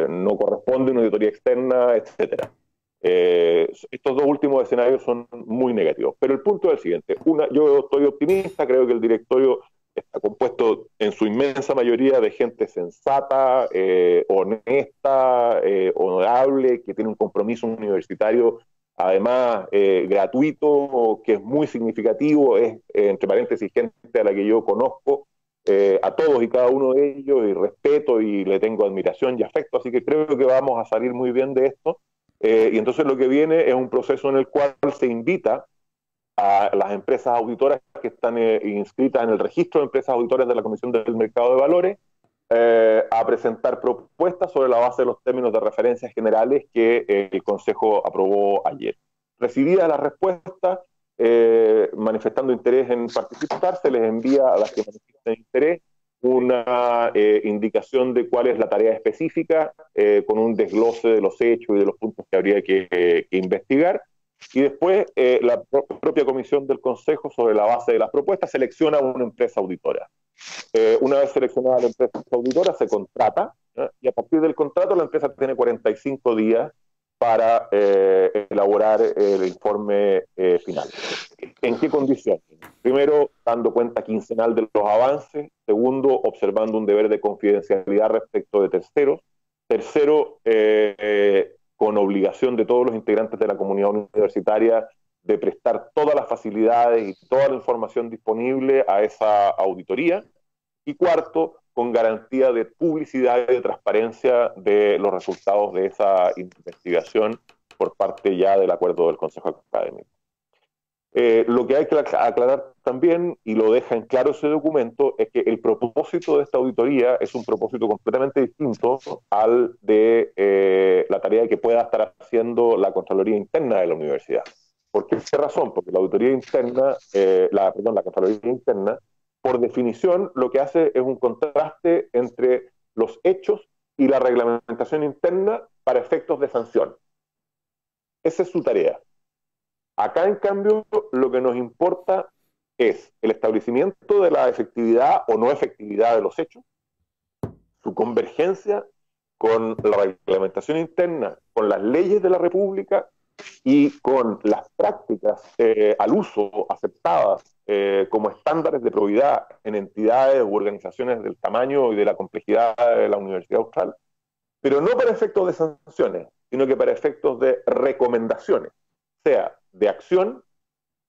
no corresponde una auditoría externa, etcétera. Estos dos últimos escenarios son muy negativos, pero el punto es el siguiente. Yo estoy optimista, creo que el directorio está compuesto en su inmensa mayoría de gente sensata, honesta, honorable, que tiene un compromiso universitario, además gratuito, que es muy significativo, es, entre paréntesis, gente a la que yo conozco, a todos y cada uno de ellos, y respeto y le tengo admiración y afecto, así que creo que vamos a salir muy bien de esto. Y entonces lo que viene es un proceso en el cual se invita a las empresas auditoras que están inscritas en el registro de empresas auditoras de la Comisión del Mercado de Valores a presentar propuestas sobre la base de los términos de referencias generales que el Consejo aprobó ayer. Recibidas las respuestas, manifestando interés en participar, se les envía a las que manifiestan interés una indicación de cuál es la tarea específica, con un desglose de los hechos y de los puntos que habría que investigar. Y después la propia comisión del Consejo, sobre la base de las propuestas, selecciona una empresa auditora. Una vez seleccionada la empresa auditora, se contrata, y a partir del contrato la empresa tiene 45 días para elaborar el informe final. ¿En qué condiciones? Primero, dando cuenta quincenal de los avances. Segundo, observando un deber de confidencialidad respecto de terceros. Tercero, con obligación de todos los integrantes de la comunidad universitaria de prestar todas las facilidades y toda la información disponible a esa auditoría. Y cuarto, con garantía de publicidad y de transparencia de los resultados de esa investigación por parte ya del acuerdo del Consejo Académico. Lo que hay que aclarar también, y lo deja en claro ese documento, es que el propósito de esta auditoría es un propósito completamente distinto al de la tarea que pueda estar haciendo la Contraloría Interna de la universidad. ¿Por qué razón? Porque la auditoría interna, la Contraloría Interna, por definición, lo que hace es un contraste entre los hechos y la reglamentación interna para efectos de sanción. Esa es su tarea. Acá, en cambio, lo que nos importa es el establecimiento de la efectividad o no efectividad de los hechos, su convergencia con la reglamentación interna, con las leyes de la República y con las prácticas al uso aceptadas como estándares de probidad en entidades u organizaciones del tamaño y de la complejidad de la Universidad Austral, pero no para efectos de sanciones, sino que para efectos de recomendaciones, sea de acción,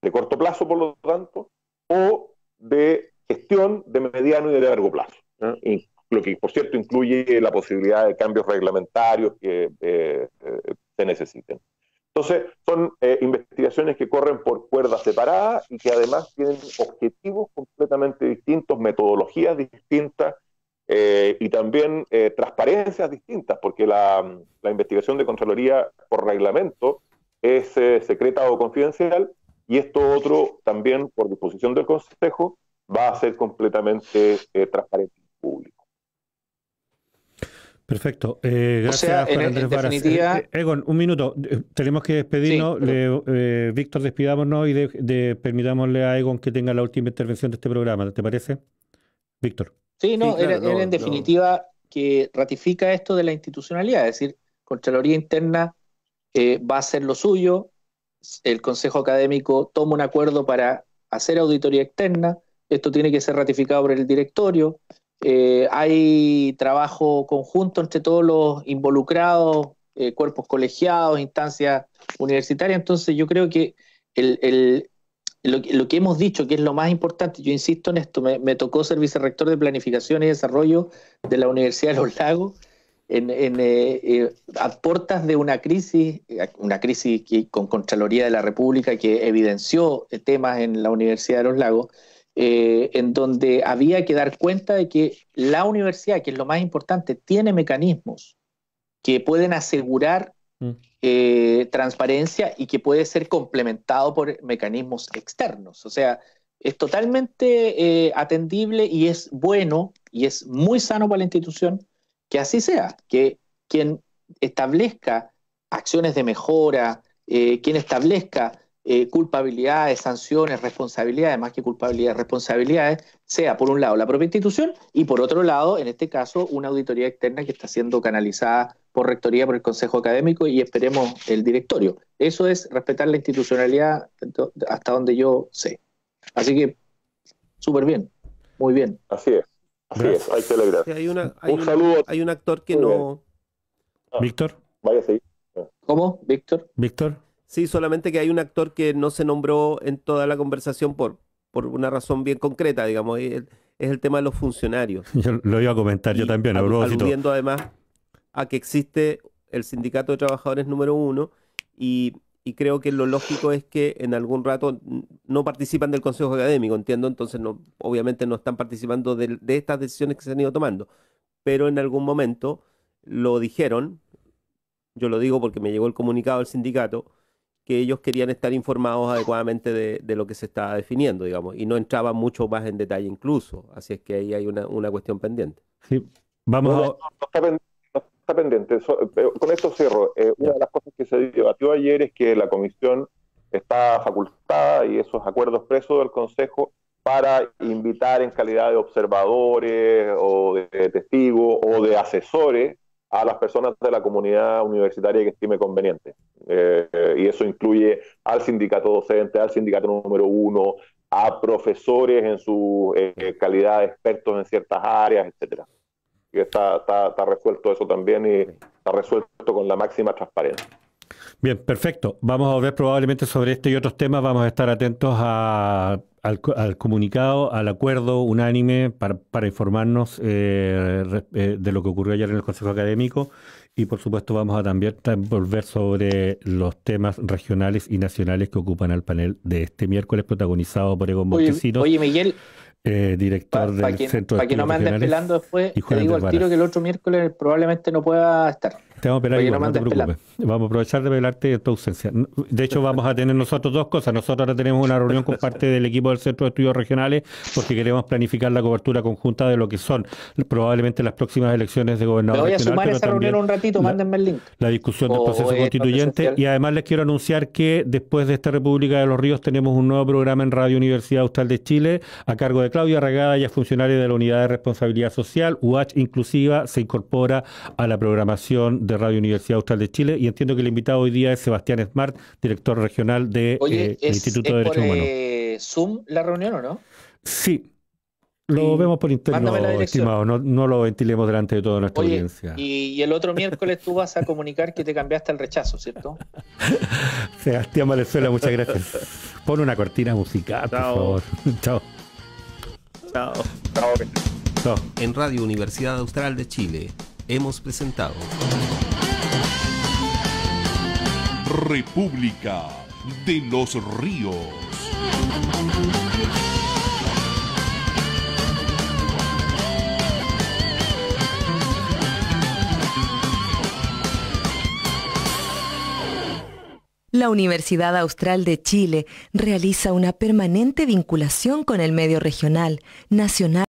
de corto plazo por lo tanto, o de gestión de mediano y de largo plazo, ¿no? Y lo que, por cierto, incluye la posibilidad de cambios reglamentarios que se necesiten. Entonces, son investigaciones que corren por cuerdas separadas y que además tienen objetivos completamente distintos, metodologías distintas y también transparencias distintas, porque la investigación de Contraloría por reglamento es secreta o confidencial, y esto otro también, por disposición del Consejo, va a ser completamente transparente y público. Perfecto. Gracias, Juan Andrés Varas. Definitiva... Egon, un minuto. Tenemos que despedirnos. Sí, Víctor, despidámonos y permitámosle a Egon que tenga la última intervención de este programa. ¿Te parece? Víctor. Sí, no, sí, claro, era en definitiva que ratifica esto de la institucionalidad, es decir, Contraloría Interna va a hacer lo suyo, el Consejo Académico toma un acuerdo para hacer auditoría externa, esto tiene que ser ratificado por el directorio, hay trabajo conjunto entre todos los involucrados, cuerpos colegiados, instancias universitarias, entonces yo creo que lo que hemos dicho, que es lo más importante, yo insisto en esto, me tocó ser vicerrector de Planificación y Desarrollo de la Universidad de los Lagos, a puertas de una crisis con Contraloría de la República que evidenció temas en la Universidad de los Lagos, en donde había que dar cuenta de que la universidad, que es lo más importante, tiene mecanismos que pueden asegurar transparencia y que puede ser complementado por mecanismos externos. O sea, es totalmente atendible y es bueno y es muy sano para la institución que así sea, que quien establezca acciones de mejora, quien establezca culpabilidades, sanciones, responsabilidades, más que culpabilidades, responsabilidades, sea por un lado la propia institución y por otro lado, en este caso, una auditoría externa que está siendo canalizada por Rectoría, por el Consejo Académico y esperemos el directorio. Eso es respetar la institucionalidad hasta donde yo sé. Así que, súper bien, muy bien. Así es. Así es, hay que celebrar. Sí, un saludo. Hay un actor que no... ¿Víctor? Vaya a seguir. ¿Cómo, Víctor? ¿Víctor? Sí, solamente que hay un actor que no se nombró en toda la conversación por una razón bien concreta, digamos, es el tema de los funcionarios. Yo lo iba a comentar yo también, aludiendo además a que existe el Sindicato de Trabajadores número 1 y creo que lo lógico es que en algún rato no participan del Consejo Académico, entiendo, entonces obviamente no están participando de estas decisiones que se han ido tomando, pero en algún momento lo dijeron, yo lo digo porque me llegó el comunicado del sindicato, que ellos querían estar informados adecuadamente de lo que se estaba definiendo, digamos, y no entraban mucho más en detalle incluso, así es que ahí hay una cuestión pendiente. Sí, vamos no está pendiente. Con esto cierro. Una de las cosas que se debatió ayer es que la comisión está facultada, y esos acuerdos expresos del Consejo, para invitar en calidad de observadores o de testigos o de asesores a las personas de la comunidad universitaria que estime conveniente. Y eso incluye al sindicato docente, al sindicato número 1, a profesores en su calidad de expertos en ciertas áreas, etcétera. Y está resuelto eso también y está resuelto con la máxima transparencia. Bien, perfecto. Vamos a volver probablemente sobre este y otros temas. Vamos a estar atentos al comunicado, al acuerdo unánime para informarnos de lo que ocurrió ayer en el Consejo Académico y por supuesto vamos a también volver sobre los temas regionales y nacionales que ocupan al panel de este miércoles protagonizado por Egon Montesinos. Oye, Miguel, director del Centro de Para que no me andes Regionales, pelando después, y te digo al tiro que el otro miércoles probablemente no pueda estar. Te vamos a pelar Oye, igual, no no te mandes preocupes. Vamos a aprovechar de pelarte en tu ausencia. De hecho, vamos a tener nosotros dos cosas. Nosotros ahora tenemos una reunión con parte del equipo del Centro de Estudios Regionales porque queremos planificar la cobertura conjunta de lo que son probablemente las próximas elecciones de Me gobernador voy a regional, sumar a pero esa también reunión un ratito, mándenme el link. la discusión del O proceso es constituyente. presencial. Y además les quiero anunciar que después de esta República de los Ríos tenemos un nuevo programa en Radio Universidad Austral de Chile a cargo de Claudia Regada, ya funcionaria de la Unidad de Responsabilidad Social. UH Inclusiva se incorpora a la programación de Radio Universidad Austral de Chile y entiendo que el invitado hoy día es Sebastián Smart, director regional del Oye, Instituto de Derechos Humanos. Zoom la reunión o no? Sí, lo vemos por interno, mándame la dirección. estimado. No lo ventilemos delante de toda nuestra Oye, audiencia. y el otro miércoles tú vas a comunicar que te cambiaste al rechazo, ¿cierto? Sebastián Valenzuela, muchas gracias. Pon una cortina musical, por Chao. favor. Chao. Chao. Chao. En Radio Universidad Austral de Chile hemos presentado República de los Ríos. La Universidad Austral de Chile realiza una permanente vinculación con el medio regional, nacional